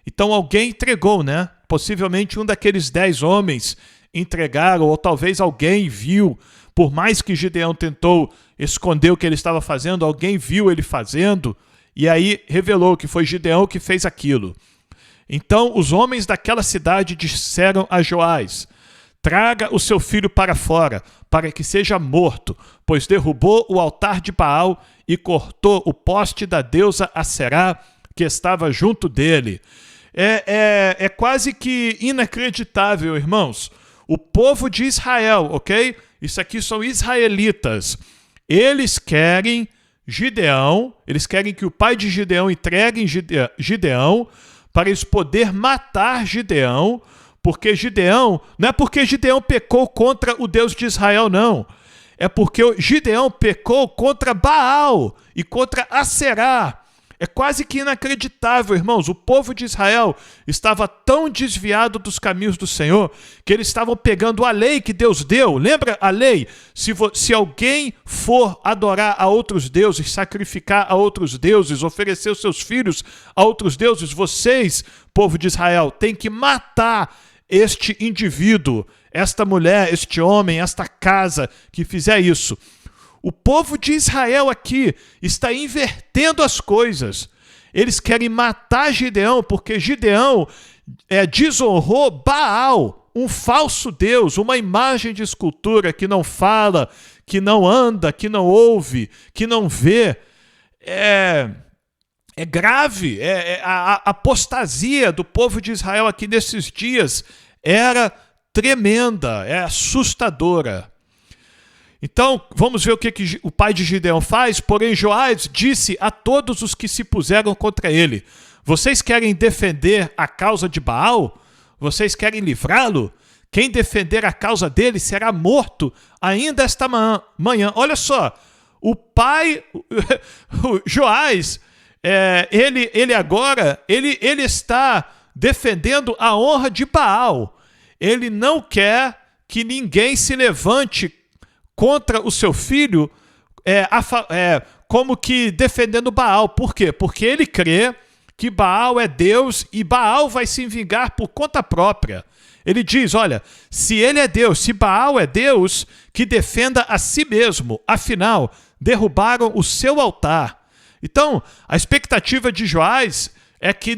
Então alguém entregou, né? Possivelmente um daqueles 10 homens entregaram, ou talvez alguém viu. Por mais que Gideão tentou esconder o que ele estava fazendo, alguém viu ele fazendo, e aí revelou que foi Gideão que fez aquilo. Então os homens daquela cidade disseram a Joás: traga o seu filho para fora, para que seja morto, pois derrubou o altar de Baal e cortou o poste da deusa Aserá, que estava junto dele. É quase que inacreditável, irmãos. O povo de Israel, ok? Isso aqui são israelitas. Eles querem Gideão, eles querem que o pai de Gideão entregue Gideão para eles poderem matar Gideão, porque Gideão, não é porque Gideão pecou contra o Deus de Israel, não. É porque Gideão pecou contra Baal e contra Aserá. É quase que inacreditável, irmãos. O povo de Israel estava tão desviado dos caminhos do Senhor que eles estavam pegando a lei que Deus deu. Lembra a lei? Se alguém for adorar a outros deuses, sacrificar a outros deuses, oferecer os seus filhos a outros deuses, vocês, povo de Israel, têm que matar este indivíduo, esta mulher, este homem, esta casa que fizer isso. O povo de Israel aqui está invertendo as coisas. Eles querem matar Gideão porque Gideão desonrou Baal, um falso deus, uma imagem de escultura que não fala, que não anda, que não ouve, que não vê. É grave. A apostasia do povo de Israel aqui nesses dias era tremenda, é assustadora. Então, vamos ver o que o pai de Gideão faz. Porém, Joás disse a todos os que se puseram contra ele: vocês querem defender a causa de Baal? Vocês querem livrá-lo? Quem defender a causa dele será morto ainda esta manhã. Olha só, o pai, o Joás, ele agora está defendendo a honra de Baal. Ele não quer que ninguém se levante contra o seu filho, como que defendendo Baal. Por quê? Porque ele crê que Baal é Deus e Baal vai se vingar por conta própria. Ele diz, olha, se ele é Deus, se Baal é Deus, que defenda a si mesmo. Afinal, derrubaram o seu altar. Então, a expectativa de Joás é que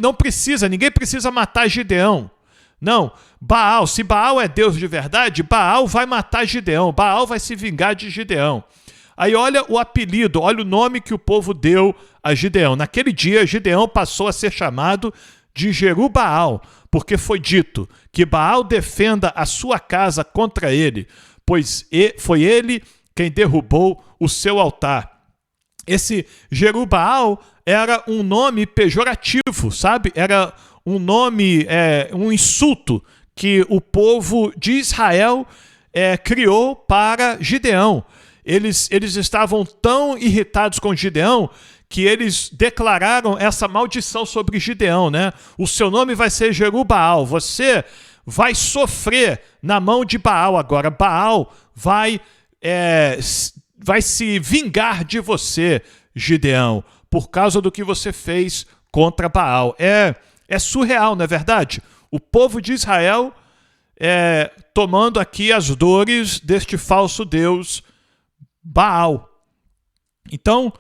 ninguém precisa matar Gideão. Não, Baal, se Baal é Deus de verdade, Baal vai matar Gideão, Baal vai se vingar de Gideão. Aí olha o apelido, olha o nome que o povo deu a Gideão. Naquele dia, Gideão passou a ser chamado de Jerubaal, porque foi dito que Baal defenda a sua casa contra ele, pois foi ele quem derrubou o seu altar. Esse Jerubaal era um nome pejorativo, sabe? Era um nome, um insulto que o povo de Israel criou para Gideão. Eles estavam tão irritados com Gideão que eles declararam essa maldição sobre Gideão, né? O seu nome vai ser Jerubaal, você vai sofrer na mão de Baal agora. Baal vai se vingar de você, Gideão, por causa do que você fez contra Baal. É surreal, não é verdade? O povo de Israel tomando aqui as dores deste falso deus Baal. Então,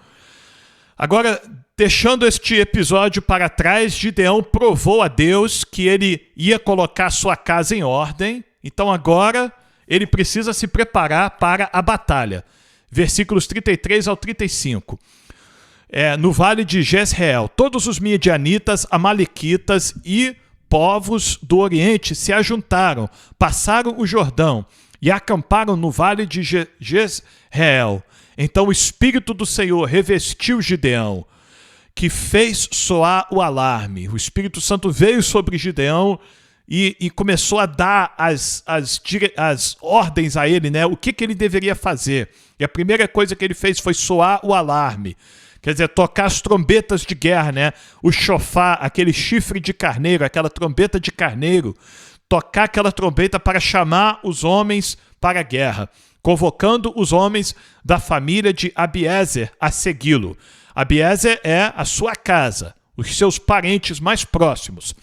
agora, deixando este episódio para trás, Gideão provou a Deus que ele ia colocar sua casa em ordem. Então agora ele precisa se preparar para a batalha. Versículos 33 ao 35. No vale de Jezreel, todos os midianitas, amalequitas e povos do Oriente se ajuntaram, passaram o Jordão e acamparam no vale de Jezreel. Então o Espírito do Senhor revestiu Gideão, que fez soar o alarme. O Espírito Santo veio sobre Gideão e começou a dar as ordens a ele, né? O que ele deveria fazer. E a primeira coisa que ele fez foi soar o alarme. Quer dizer, tocar as trombetas de guerra, né? O chofar, aquele chifre de carneiro, aquela trombeta de carneiro. Tocar aquela trombeta para chamar os homens para a guerra, convocando os homens da família de Abiezer a segui-lo. Abiezer é a sua casa, os seus parentes mais próximos.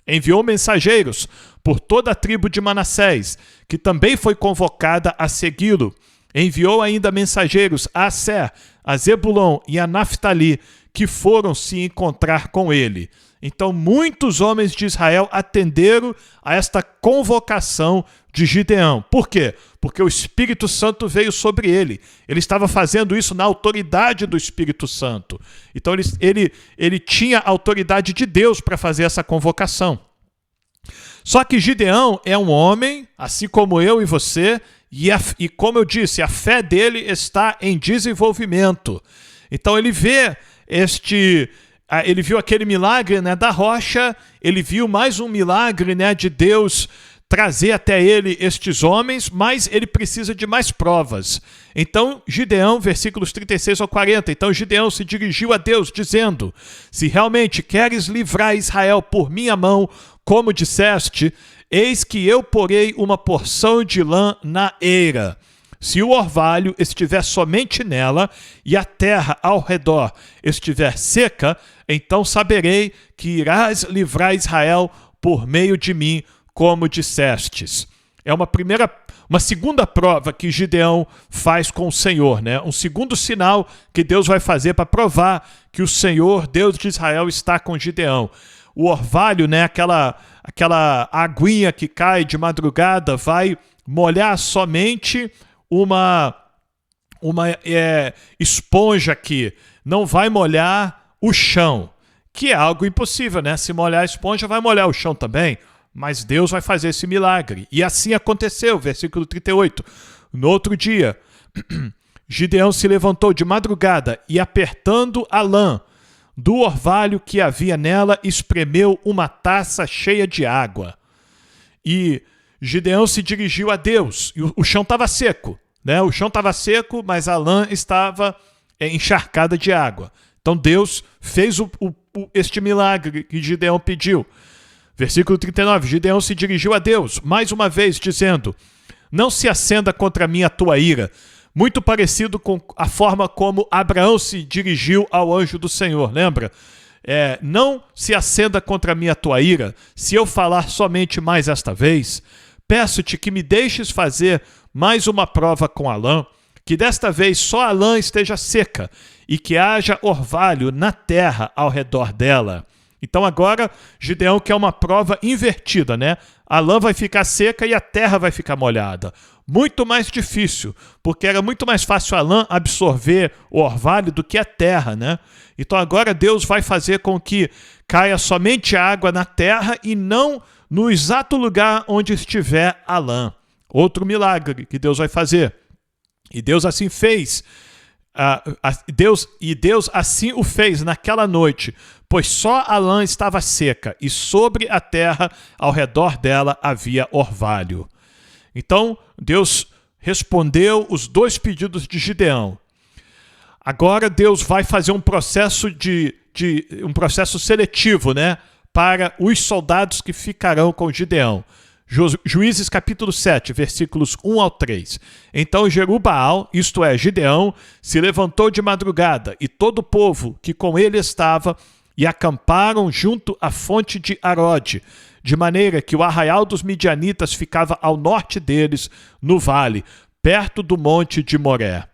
Enviou mensageiros por toda a tribo de Manassés, que também foi convocada a segui-lo. Enviou ainda mensageiros a Aser, a Zebulon e a Naftali, que foram se encontrar com ele. Então muitos homens de Israel atenderam a esta convocação de Gideão. Por quê? Porque o Espírito Santo veio sobre ele. Ele estava fazendo isso na autoridade do Espírito Santo. Então ele tinha a autoridade de Deus para fazer essa convocação. Só que Gideão é um homem, assim como eu e você, e como eu disse, a fé dele está em desenvolvimento. Então ele viu aquele milagre, né, da rocha, ele viu mais um milagre, né, de Deus trazer até ele estes homens, mas ele precisa de mais provas. Então Gideão, versículos 36 ao 40, então Gideão se dirigiu a Deus, dizendo: se realmente queres livrar Israel por minha mão, como disseste, eis que eu porei uma porção de lã na eira. Se o orvalho estiver somente nela e a terra ao redor estiver seca, então saberei que irás livrar Israel por meio de mim, como dissestes. É uma segunda prova que Gideão faz com o Senhor, né? Um segundo sinal que Deus vai fazer para provar que o Senhor, Deus de Israel, está com Gideão. O orvalho, né? Aquela aguinha que cai de madrugada, vai molhar somente uma esponja aqui, não vai molhar o chão, que é algo impossível, né? Se molhar a esponja, vai molhar o chão também, mas Deus vai fazer esse milagre. E assim aconteceu, versículo 38. No outro dia, Gideão se levantou de madrugada e, apertando a lã do orvalho que havia nela, espremeu uma taça cheia de água. E Gideão se dirigiu a Deus, e o chão estava seco, né? O chão estava seco, mas a lã estava encharcada de água. Então Deus fez este milagre que Gideão pediu. Versículo 39, Gideão se dirigiu a Deus, mais uma vez, dizendo: não se acenda contra mim a tua ira, muito parecido com a forma como Abraão se dirigiu ao anjo do Senhor, lembra? não se acenda contra mim a tua ira, se eu falar somente mais esta vez. Peço-te que me deixes fazer mais uma prova com a lã, que desta vez só a lã esteja seca e que haja orvalho na terra ao redor dela. Então agora Gideão quer uma prova invertida, né? A lã vai ficar seca e a terra vai ficar molhada. Muito mais difícil, porque era muito mais fácil a lã absorver o orvalho do que a terra, né? Então agora Deus vai fazer com que caia somente água na terra e não no exato lugar onde estiver a lã. Outro milagre que Deus vai fazer. E Deus assim fez. Deus assim o fez naquela noite, pois só a lã estava seca e sobre a terra ao redor dela havia orvalho. Então Deus respondeu os dois pedidos de Gideão. Agora Deus vai fazer um processo um processo seletivo, né, para os soldados que ficarão com Gideão. Juízes capítulo 7, versículos 1 ao 3. Então Jerubaal, isto é, Gideão, se levantou de madrugada, e todo o povo que com ele estava, e acamparam junto à fonte de Arode, de maneira que o arraial dos midianitas ficava ao norte deles, no vale, perto do monte de Moré.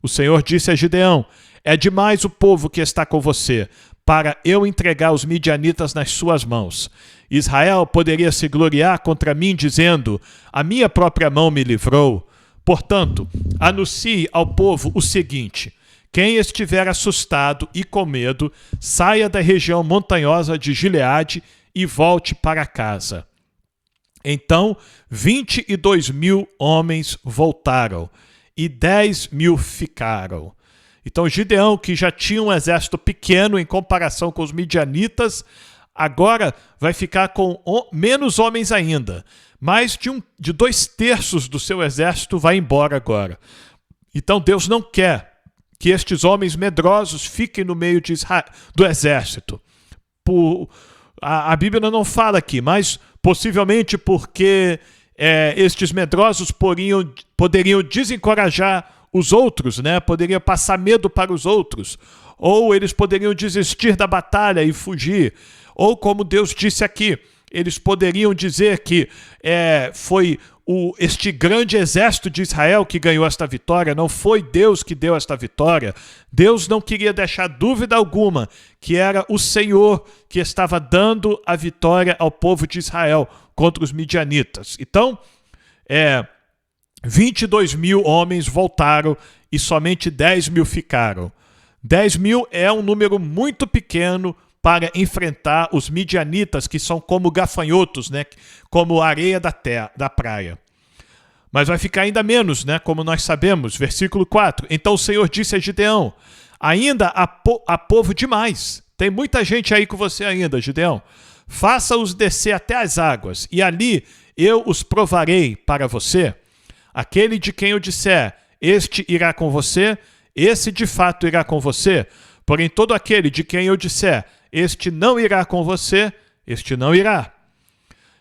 O Senhor disse a Gideão: é demais o povo que está com você, para eu entregar os midianitas nas suas mãos. Israel poderia se gloriar contra mim, dizendo: a minha própria mão me livrou. Portanto, anuncie ao povo o seguinte: quem estiver assustado e com medo, saia da região montanhosa de Gileade e volte para casa. Então 22.000 homens voltaram e 10.000 ficaram. Então Gideão, que já tinha um exército pequeno em comparação com os midianitas, agora vai ficar com menos homens ainda. Mais de 2/3 do seu exército vai embora agora. Então Deus não quer que estes homens medrosos fiquem no meio do exército. A Bíblia não fala aqui, mas possivelmente porque estes medrosos poderiam desencorajar os outros, né? Poderiam passar medo para os outros. Ou eles poderiam desistir da batalha e fugir. Ou, como Deus disse aqui, eles poderiam dizer que foi este grande exército de Israel que ganhou esta vitória, não foi Deus que deu esta vitória. Deus não queria deixar dúvida alguma que era o Senhor que estava dando a vitória ao povo de Israel contra os midianitas. Então, 22.000 homens voltaram e somente 10.000 ficaram. 10.000 é um número muito pequeno para enfrentar os midianitas, que são como gafanhotos, né? Como areia da praia. Mas vai ficar ainda menos, né? Como nós sabemos. Versículo 4. Então o Senhor disse a Gideão: ainda há povo demais. Tem muita gente aí com você ainda, Gideão. Faça-os descer até as águas, e ali eu os provarei para você. Aquele de quem eu disser, este irá com você, esse de fato irá com você. Porém, todo aquele de quem eu disser, este não irá com você, este não irá.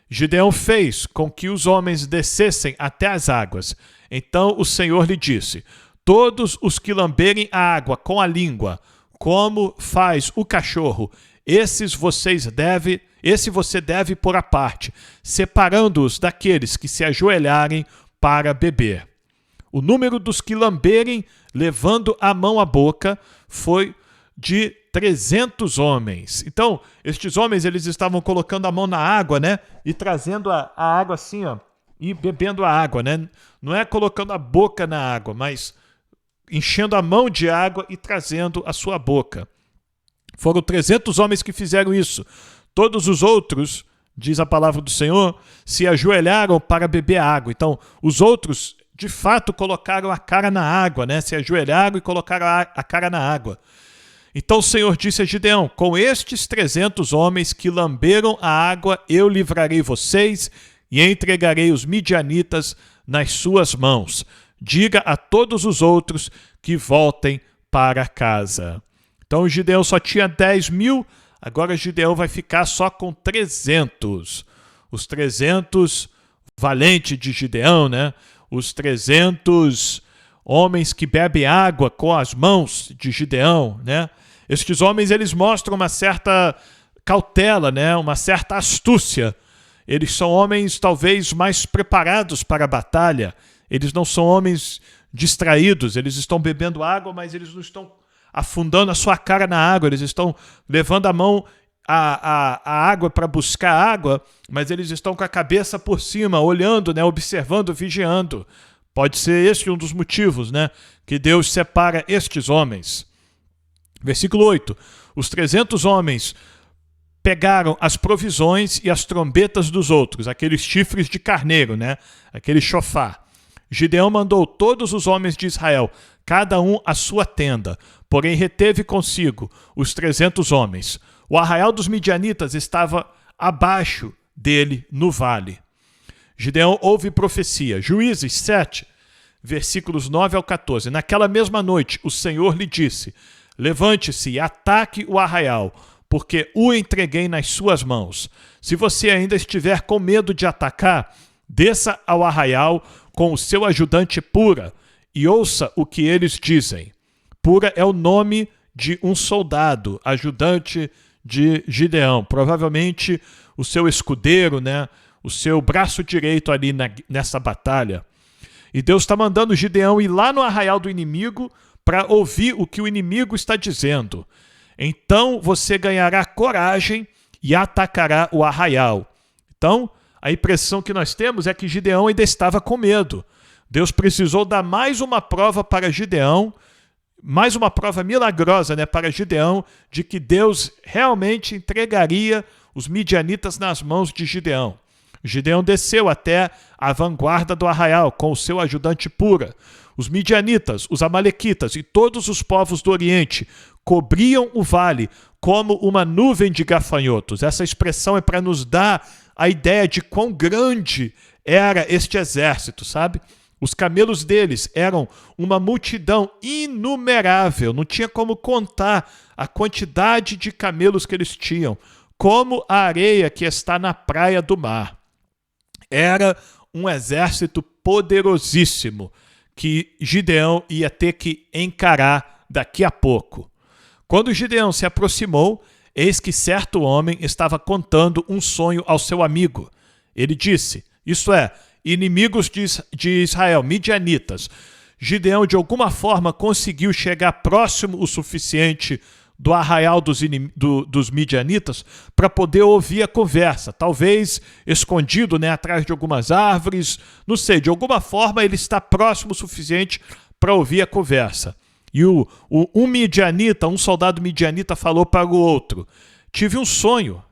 Gideão fez com que os homens descessem até as águas. Então o Senhor lhe disse: todos os que lamberem a água com a língua, como faz o cachorro, esse você deve pôr à parte, separando-os daqueles que se ajoelharem para beber. O número dos que lamberem, levando a mão à boca, foi de 300 homens. Então, estes homens, eles estavam colocando a mão na água, né? E trazendo a água assim, ó, e bebendo a água, né? Não é colocando a boca na água, mas enchendo a mão de água e trazendo a sua boca. Foram 300 homens que fizeram isso. Todos os outros, diz a palavra do Senhor, se ajoelharam para beber água. Então, os outros, de fato, colocaram a cara na água, né? Se ajoelharam e colocaram a cara na água. Então o Senhor disse a Gideão: com estes 300 homens que lamberam a água, eu livrarei vocês e entregarei os midianitas nas suas mãos. Diga a todos os outros que voltem para casa. Então Gideão só tinha 10.000, agora Gideão vai ficar só com 300. Os 300 valentes de Gideão, né? Os 300 homens que bebem água com as mãos de Gideão, né? Estes homens, eles mostram uma certa cautela, né? Uma certa astúcia. Eles são homens talvez mais preparados para a batalha. Eles não são homens distraídos. Eles estão bebendo água, mas eles não estão afundando a sua cara na água. Eles estão levando a mão a água para buscar água, mas eles estão com a cabeça por cima, olhando, né? Observando, vigiando. Pode ser esse um dos motivos, né? Que Deus separa estes homens. Versículo 8. Os 300 homens pegaram as provisões e as trombetas dos outros, aqueles chifres de carneiro, né? Aquele chofar. Gideão mandou todos os homens de Israel, cada um a sua tenda, porém reteve consigo os 300 homens. O arraial dos midianitas estava abaixo dele no vale. Gideão ouve profecia. Juízes 7, versículos 9 ao 14. Naquela mesma noite, o Senhor lhe disse: levante-se e ataque o arraial, porque o entreguei nas suas mãos. Se você ainda estiver com medo de atacar, desça ao arraial com o seu ajudante Pura e ouça o que eles dizem. Pura é o nome de um soldado, ajudante de Gideão. Provavelmente o seu escudeiro, né? O seu braço direito ali nessa batalha. E Deus está mandando Gideão ir lá no arraial do inimigo para ouvir o que o inimigo está dizendo. Então você ganhará coragem e atacará o arraial. Então, a impressão que nós temos é que Gideão ainda estava com medo. Deus precisou dar mais uma prova para Gideão, mais uma prova milagrosa, né, para Gideão, de que Deus realmente entregaria os midianitas nas mãos de Gideão. Gideão desceu até a vanguarda do arraial com o seu ajudante Pura. Os midianitas, os amalequitas e todos os povos do Oriente cobriam o vale como uma nuvem de gafanhotos. Essa expressão é para nos dar a ideia de quão grande era este exército, sabe? Os camelos deles eram uma multidão inumerável. Não tinha como contar a quantidade de camelos que eles tinham, como a areia que está na praia do mar. Era um exército poderosíssimo que Gideão ia ter que encarar daqui a pouco. Quando Gideão se aproximou, eis que certo homem estava contando um sonho ao seu amigo. Ele disse, isto é, inimigos de Israel, midianitas. Gideão, de alguma forma, conseguiu chegar próximo o suficiente do arraial dos midianitas para poder ouvir a conversa. Talvez escondido, né, atrás de algumas árvores. Não sei, de alguma forma ele está próximo o suficiente para ouvir a conversa. E um midianita, um soldado midianita falou para o outro: tive um sonho,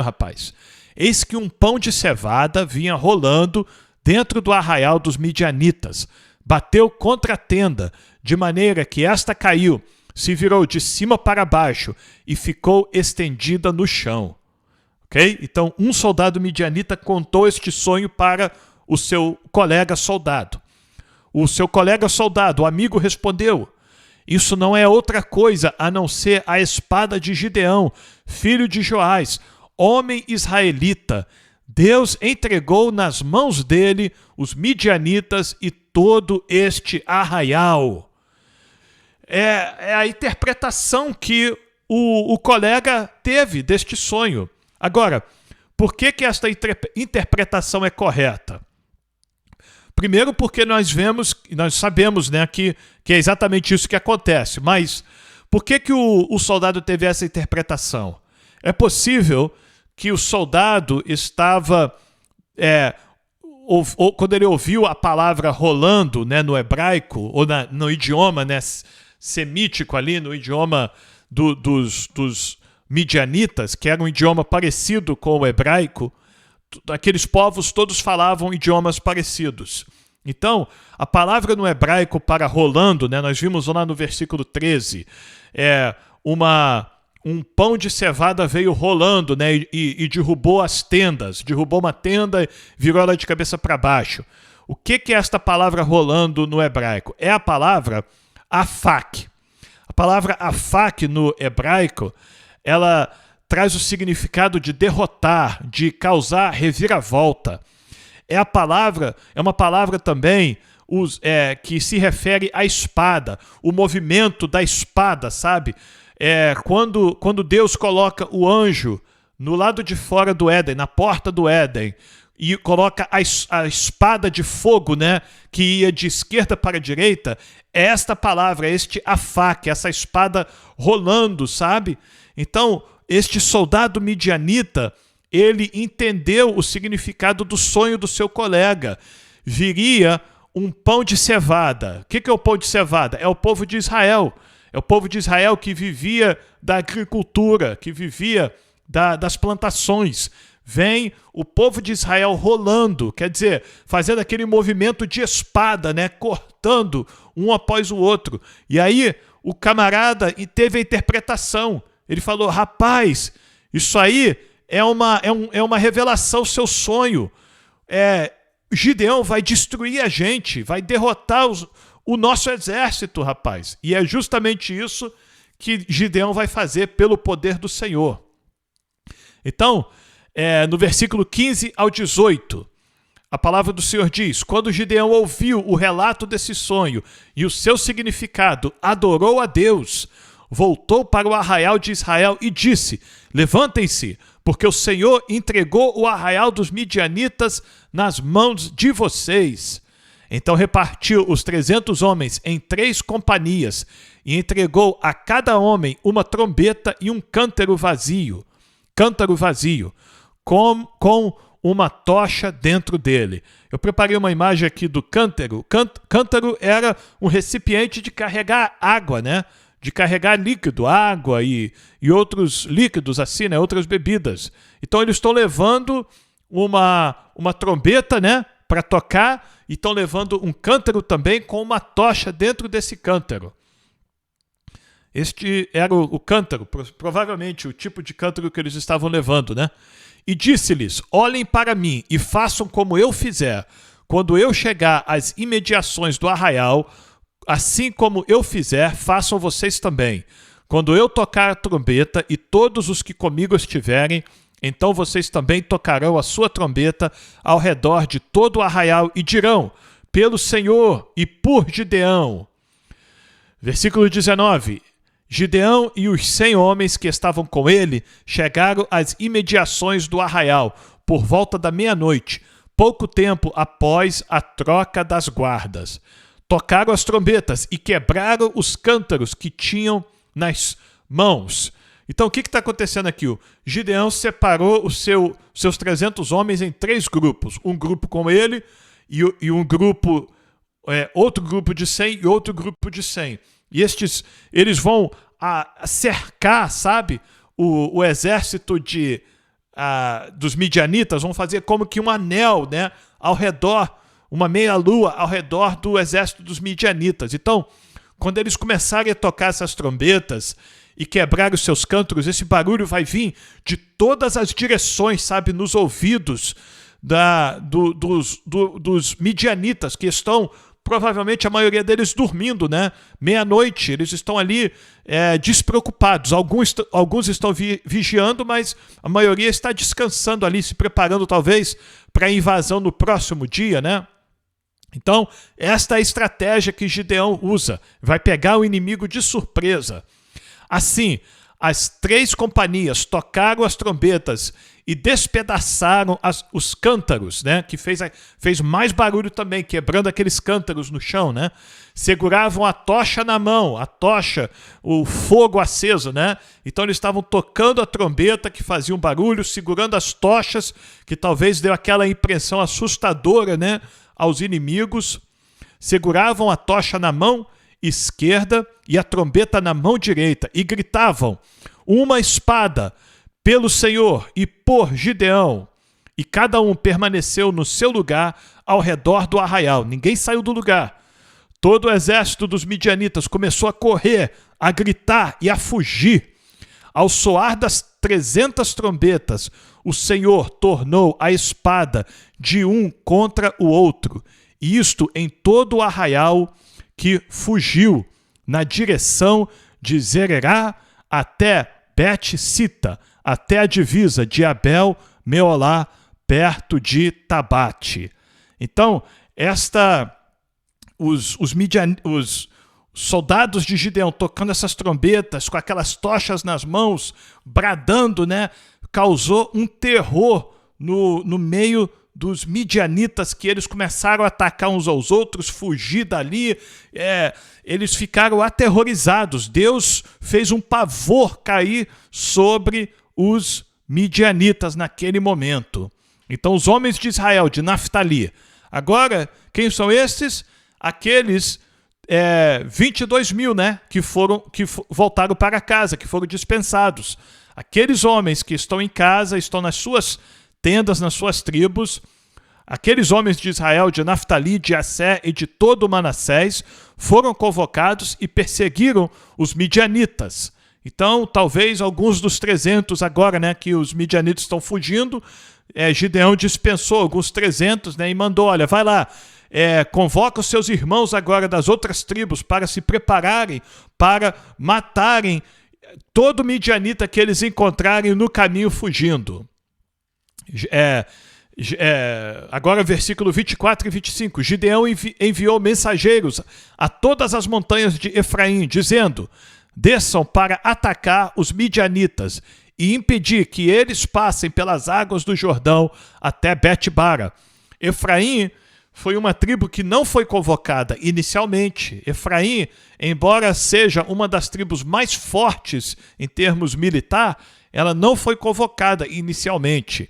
rapaz. Eis que um pão de cevada vinha rolando dentro do arraial dos midianitas. Bateu contra a tenda, de maneira que esta caiu, se virou de cima para baixo e ficou estendida no chão. Ok? Então, um soldado midianita contou este sonho para o seu colega soldado. O seu colega soldado, o amigo, respondeu: isso não é outra coisa a não ser a espada de Gideão, filho de Joás, homem israelita. Deus entregou nas mãos dele os midianitas e todo este arraial. É a interpretação que o colega teve deste sonho. Agora, por que esta interpretação é correta? Primeiro porque nós sabemos, né, que é exatamente isso que acontece. Mas por que o soldado teve essa interpretação? É possível que o soldado estava, quando ele ouviu a palavra rolando, né, no hebraico, ou no idioma, né, semítico ali, no idioma dos midianitas, que era um idioma parecido com o hebraico, aqueles povos todos falavam idiomas parecidos. Então, a palavra no hebraico para rolando, né, nós vimos lá no versículo 13, um pão de cevada veio rolando, né, e derrubou as tendas, derrubou uma tenda e virou ela de cabeça para baixo. O que é esta palavra rolando no hebraico? É a palavra afak. A palavra afak no hebraico, ela traz o significado de derrotar, de causar reviravolta. É uma palavra também que se refere à espada, o movimento da espada, sabe? quando Deus coloca o anjo no lado de fora do Éden, na porta do Éden, e coloca a espada de fogo, né, que ia de esquerda para a direita, é esta palavra, este afaque, essa espada rolando, sabe? Então, este soldado midianita, ele entendeu o significado do sonho do seu colega. Viria um pão de cevada. O que é o pão de cevada? É o povo de Israel. É o povo de Israel que vivia da agricultura, que vivia das plantações. Vem o povo de Israel rolando, quer dizer, fazendo aquele movimento de espada, né, cortando um após o outro. E aí o camarada teve a interpretação. Ele falou: rapaz, isso aí é uma revelação, seu sonho. Gideão vai destruir a gente, vai derrotar o nosso exército, rapaz. E é justamente isso que Gideão vai fazer pelo poder do Senhor. Então, no versículo 15 ao 18, a palavra do Senhor diz: quando Gideão ouviu o relato desse sonho e o seu significado, adorou a Deus, voltou para o arraial de Israel e disse: levantem-se, porque o Senhor entregou o arraial dos midianitas nas mãos de vocês. Então repartiu os 300 homens em 3 companhias e entregou a cada homem uma trombeta e um cântaro vazio, com uma tocha dentro dele. Eu preparei uma imagem aqui do cântaro. Cântaro era um recipiente de carregar água, né? De carregar líquido, água e outros líquidos assim, né? Outras bebidas. Então eles estão levando uma trombeta, né? Para tocar, e estão levando um cântaro também com uma tocha dentro desse cântaro. Este era o cântaro, provavelmente o tipo de cântaro que eles estavam levando, né? E disse-lhes: olhem para mim e façam como eu fizer. Quando eu chegar às imediações do arraial, assim como eu fizer, façam vocês também. Quando eu tocar a trombeta e todos os que comigo estiverem, então vocês também tocarão a sua trombeta ao redor de todo o arraial e dirão: pelo Senhor e por Gideão. Versículo 19. Gideão e os 100 homens que estavam com ele chegaram às imediações do arraial por volta da meia-noite, pouco tempo após a troca das guardas. Tocaram as trombetas e quebraram os cântaros que tinham nas mãos. Então, o que está acontecendo aqui? O Gideão separou os seus 300 homens em 3 grupos. Um grupo com ele e um grupo, outro grupo de 100 e outro grupo de 100. E eles vão cercar, sabe, o exército dos midianitas, vão fazer como que um anel, né, ao redor, uma meia-lua ao redor do exército dos midianitas. Então, quando eles começarem a tocar essas trombetas e quebrar os seus cântaros, esse barulho vai vir de todas as direções, sabe, nos ouvidos dos midianitas, que estão, provavelmente a maioria deles dormindo, né? Meia-noite, eles estão ali despreocupados. Alguns estão vigiando, mas a maioria está descansando ali, se preparando talvez para a invasão no próximo dia, né? Então, esta é a estratégia que Gideão usa. Vai pegar o inimigo de surpresa. Assim, as 3 companhias tocaram as trombetas e despedaçaram os cântaros, né? Que fez mais barulho também, quebrando aqueles cântaros no chão, né? Seguravam a tocha na mão, o fogo aceso, né? Então eles estavam tocando a trombeta que fazia um barulho, segurando as tochas, que talvez deu aquela impressão assustadora, né, aos inimigos. Seguravam a tocha na mão esquerda e a trombeta na mão direita e gritavam: uma espada pelo Senhor e por Gideão. E cada um permaneceu no seu lugar ao redor do arraial. Ninguém saiu do lugar. Todo o exército dos midianitas começou a correr, a gritar e a fugir. Ao soar das 300 trombetas, o Senhor tornou a espada de um contra o outro. E isto em todo o arraial, que fugiu na direção de Zererá até Bet-Sita, até a divisa de Abel-Meolá, perto de Tabate. Então, soldados de Gideão tocando essas trombetas, com aquelas tochas nas mãos, bradando, né? Causou um terror no meio dos midianitas, que eles começaram a atacar uns aos outros, fugir dali, eles ficaram aterrorizados. Deus fez um pavor cair sobre os midianitas naquele momento. Então os homens de Israel, de Naftali, agora, quem são esses? Aqueles 22 mil, né, que voltaram para casa, que foram dispensados. Aqueles homens que estão em casa, estão nas suas tendas, nas suas tribos. Aqueles homens de Israel, de Naftali, de Assé e de todo o Manassés foram convocados e perseguiram os midianitas. Então, talvez alguns dos 300 agora, né, que os midianitas estão fugindo, Gideão dispensou alguns 300, né, e mandou, olha, vai lá, convoca os seus irmãos agora das outras tribos para se prepararem, para matarem todo midianita que eles encontrarem no caminho fugindo. Agora versículo 24 e 25. Gideão enviou mensageiros a todas as montanhas de Efraim, dizendo: desçam para atacar os midianitas e impedir que eles passem pelas águas do Jordão até Bet-bara. Efraim foi uma tribo que não foi convocada inicialmente. Efraim, embora seja uma das tribos mais fortes em termos militar, ela não foi convocada inicialmente.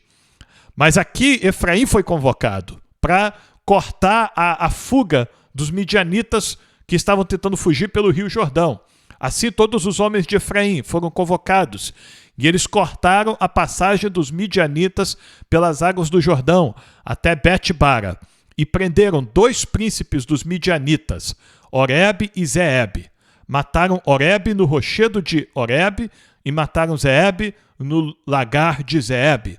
Mas aqui Efraim foi convocado para cortar a fuga dos midianitas que estavam tentando fugir pelo rio Jordão. Assim todos os homens de Efraim foram convocados e eles cortaram a passagem dos midianitas pelas águas do Jordão até Bet-bara e prenderam 2 príncipes dos midianitas, Oreb e Zeeb. Mataram Oreb no rochedo de Oreb e mataram Zeeb no lagar de Zeeb.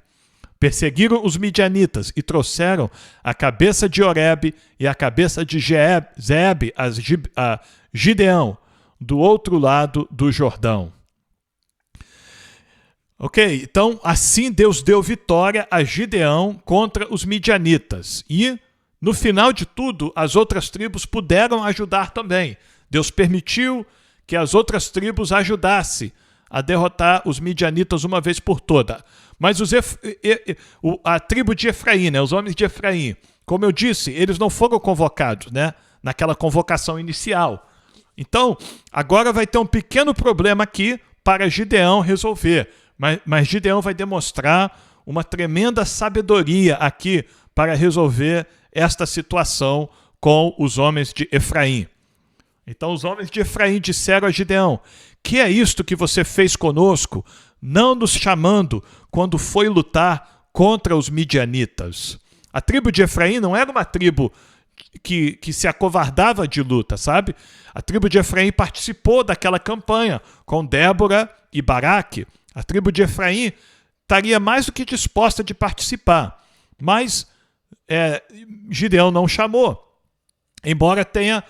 Perseguiram os midianitas e trouxeram a cabeça de Oreb e a cabeça de Zeeb a Gideão, do outro lado do Jordão. Ok, então assim Deus deu vitória a Gideão contra os midianitas. E no final de tudo, as outras tribos puderam ajudar também. Deus permitiu que as outras tribos ajudassem a derrotar os midianitas uma vez por toda. Mas a tribo de Efraim, né, os homens de Efraim, como eu disse, eles não foram convocados, né, naquela convocação inicial. Então, agora vai ter um pequeno problema aqui para Gideão resolver. Mas Gideão vai demonstrar uma tremenda sabedoria aqui para resolver esta situação com os homens de Efraim. Então os homens de Efraim disseram a Gideão: que é isto que você fez conosco, não nos chamando quando foi lutar contra os midianitas? A tribo de Efraim não era uma tribo que se acovardava de luta, sabe? A tribo de Efraim participou daquela campanha com Débora e Baraque. A tribo de Efraim estaria mais do que disposta de participar, mas Gideão não chamou, embora tenha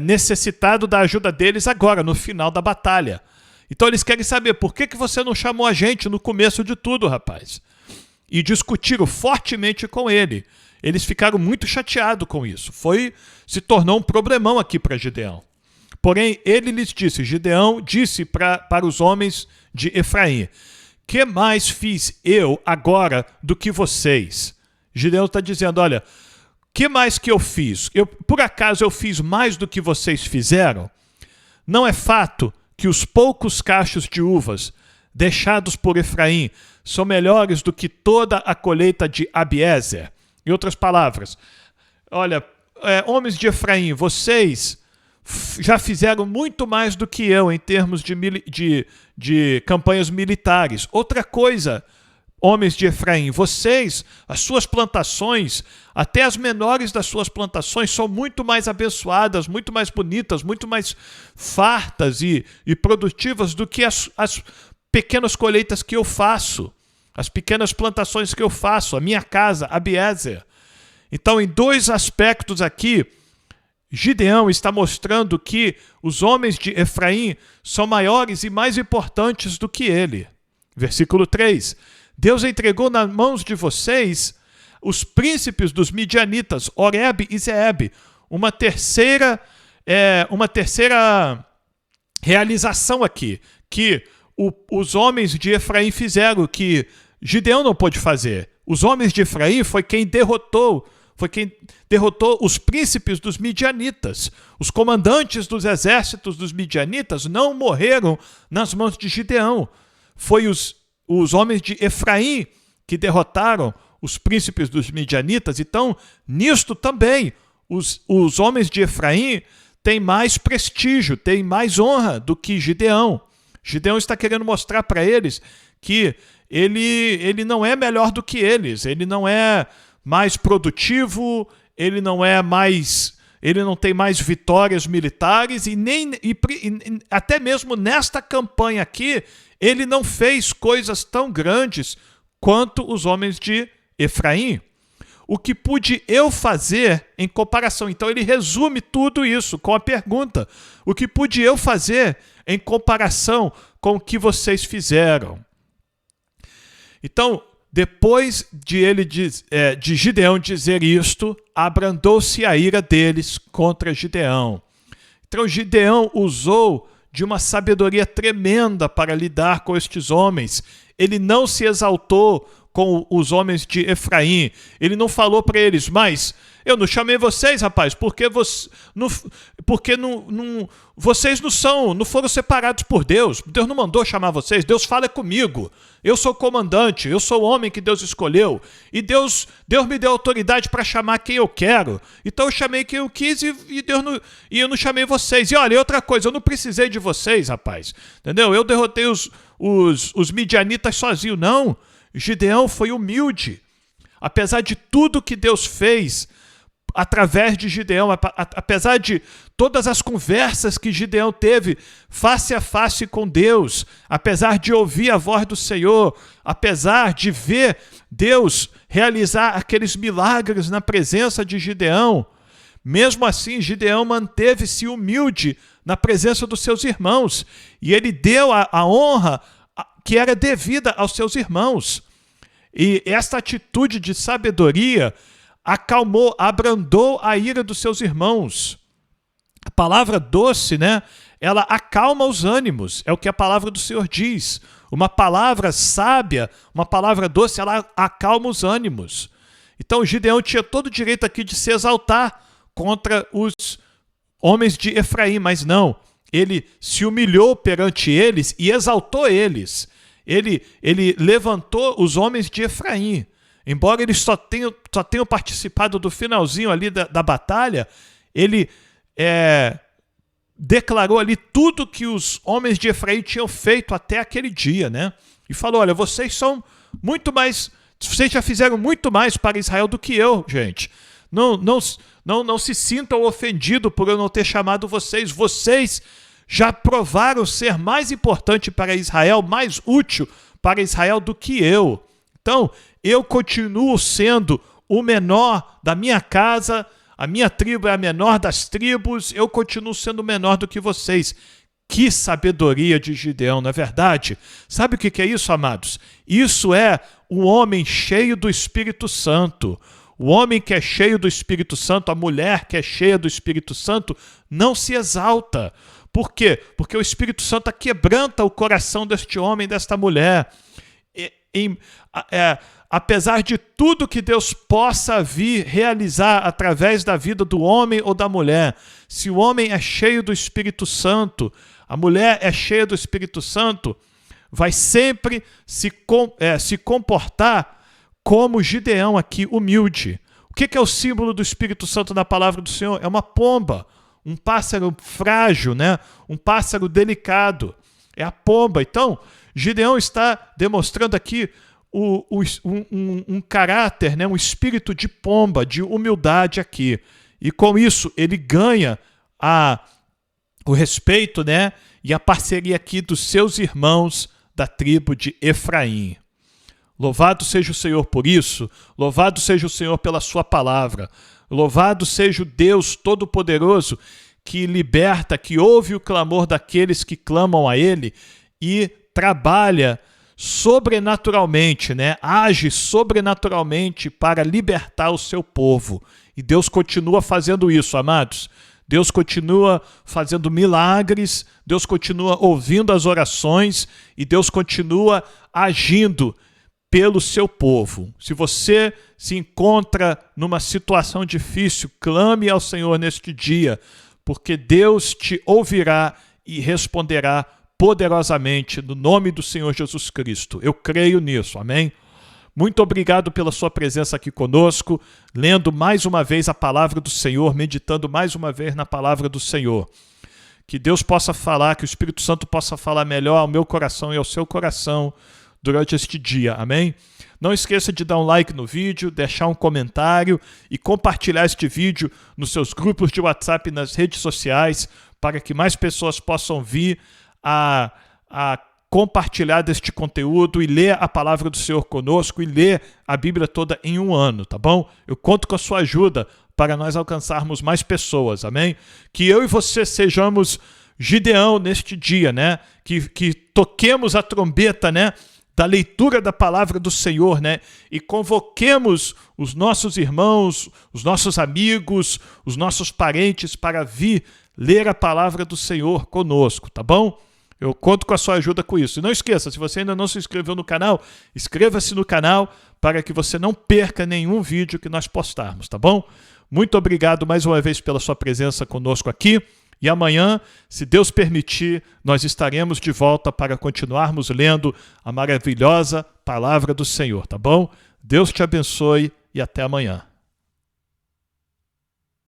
necessitado da ajuda deles agora, no final da batalha. Então eles querem saber, por que você não chamou a gente no começo de tudo, rapaz? E discutiram fortemente com ele. Eles ficaram muito chateados com isso. Se tornou um problemão aqui para Gideão. Porém, ele lhes disse, Gideão disse para os homens de Efraim: que mais fiz eu agora do que vocês? Gideão está dizendo, olha, que mais que eu fiz? Por acaso eu fiz mais do que vocês fizeram? Não é fato que os poucos cachos de uvas deixados por Efraim são melhores do que toda a colheita de Abiezer? Em outras palavras, olha, homens de Efraim, vocês já fizeram muito mais do que eu em termos de campanhas militares. Outra coisa, homens de Efraim, vocês, as suas plantações, até as menores das suas plantações, são muito mais abençoadas, muito mais bonitas, muito mais fartas e produtivas do que as pequenas colheitas que eu faço, as pequenas plantações que eu faço, a minha casa, Abiezer. Então, em 2 aspectos aqui, Gideão está mostrando que os homens de Efraim são maiores e mais importantes do que ele. Versículo 3. Deus entregou nas mãos de vocês os príncipes dos midianitas, Oreb e Zeeb, uma terceira uma terceira realização aqui, que os homens de Efraim fizeram, que Gideão não pôde fazer. Os homens de Efraim foi quem derrotou os príncipes dos midianitas. Os comandantes dos exércitos dos midianitas não morreram nas mãos de Gideão. Foi os homens de Efraim que derrotaram os príncipes dos midianitas. Então, nisto também, os homens de Efraim têm mais prestígio, têm mais honra do que Gideão. Gideão está querendo mostrar para eles que ele não é melhor do que eles, ele não é mais produtivo, ele não tem mais vitórias militares e até mesmo nesta campanha aqui, ele não fez coisas tão grandes quanto os homens de Efraim. O que pude eu fazer em comparação? Então ele resume tudo isso com a pergunta: o que pude eu fazer em comparação com o que vocês fizeram? Então, depois de Gideão dizer isto, abrandou-se a ira deles contra Gideão. Então Gideão usou de uma sabedoria tremenda para lidar com estes homens. Ele não se exaltou com os homens de Efraim. Ele não falou para eles, mas eu não chamei vocês, rapaz, porque vocês não foram separados por Deus. Deus não mandou chamar vocês, Deus fala comigo. Eu sou o comandante, eu sou o homem que Deus escolheu. E Deus me deu autoridade para chamar quem eu quero. Então eu chamei quem eu quis e eu não chamei vocês. E olha, outra coisa, eu não precisei de vocês, rapaz. Entendeu? Eu derrotei os midianitas sozinho, não. Gideão foi humilde. Apesar de tudo que Deus fez através de Gideão, apesar de todas as conversas que Gideão teve face a face com Deus, apesar de ouvir a voz do Senhor, apesar de ver Deus realizar aqueles milagres na presença de Gideão, mesmo assim Gideão manteve-se humilde na presença dos seus irmãos e ele deu a honra que era devida aos seus irmãos. E esta atitude de sabedoria abrandou a ira dos seus irmãos. A palavra doce, né? Ela acalma os ânimos, é o que a palavra do Senhor diz. Uma palavra sábia, uma palavra doce, ela acalma os ânimos. Então Gideão tinha todo o direito aqui de se exaltar contra os homens de Efraim, mas não. Ele se humilhou perante eles e exaltou eles. Ele levantou os homens de Efraim. Embora eles só tenham participado do finalzinho ali da batalha, ele declarou ali tudo que os homens de Efraim tinham feito até aquele dia, né? E falou, olha, vocês já fizeram muito mais para Israel do que eu, gente. Não se sintam ofendidos por eu não ter chamado vocês. Vocês já provaram ser mais importante para Israel, mais útil para Israel do que eu. Então, eu continuo sendo o menor da minha casa, a minha tribo é a menor das tribos, eu continuo sendo menor do que vocês. Que sabedoria de Gideão, não é verdade? Sabe o que é isso, amados? Isso é o homem cheio do Espírito Santo. O homem que é cheio do Espírito Santo, a mulher que é cheia do Espírito Santo, não se exalta. Por quê? Porque o Espírito Santo quebranta o coração deste homem, desta mulher. Apesar de tudo que Deus possa vir realizar através da vida do homem ou da mulher, se o homem é cheio do Espírito Santo, a mulher é cheia do Espírito Santo, vai sempre se comportar como Gideão aqui, humilde. O que é o símbolo do Espírito Santo na palavra do Senhor? É uma pomba, um pássaro frágil, né? Um pássaro delicado. É a pomba. Então, Gideão está demonstrando aqui um caráter, né? Um espírito de pomba, de humildade aqui. E com isso ele ganha o respeito, né? E a parceria aqui dos seus irmãos da tribo de Efraim. Louvado seja o Senhor por isso, louvado seja o Senhor pela sua palavra, louvado seja o Deus Todo-Poderoso que liberta, que ouve o clamor daqueles que clamam a Ele e trabalha sobrenaturalmente, né? Age sobrenaturalmente para libertar o seu povo. E Deus continua fazendo isso, amados. Deus continua fazendo milagres, Deus continua ouvindo as orações e Deus continua agindo pelo seu povo. Se você se encontra numa situação difícil, clame ao Senhor neste dia, porque Deus te ouvirá e responderá poderosamente no nome do Senhor Jesus Cristo. Eu creio nisso, amém? Muito obrigado pela sua presença aqui conosco, lendo mais uma vez a palavra do Senhor, meditando mais uma vez na palavra do Senhor. Que Deus possa falar, que o Espírito Santo possa falar melhor ao meu coração e ao seu coração durante este dia, amém? Não esqueça de dar um like no vídeo, deixar um comentário e compartilhar este vídeo nos seus grupos de WhatsApp e nas redes sociais para que mais pessoas possam vir a compartilhar deste conteúdo e ler a palavra do Senhor conosco e ler a Bíblia toda em um ano, tá bom? Eu conto com a sua ajuda para nós alcançarmos mais pessoas, amém? Que eu e você sejamos Gideão neste dia, né? Que toquemos a trombeta, né? Da leitura da palavra do Senhor, né? E convoquemos os nossos irmãos, os nossos amigos, os nossos parentes para vir ler a palavra do Senhor conosco, tá bom? Eu conto com a sua ajuda com isso. E não esqueça, se você ainda não se inscreveu no canal, inscreva-se no canal para que você não perca nenhum vídeo que nós postarmos, tá bom? Muito obrigado mais uma vez pela sua presença conosco aqui. E amanhã, se Deus permitir, nós estaremos de volta para continuarmos lendo a maravilhosa palavra do Senhor, tá bom? Deus te abençoe e até amanhã.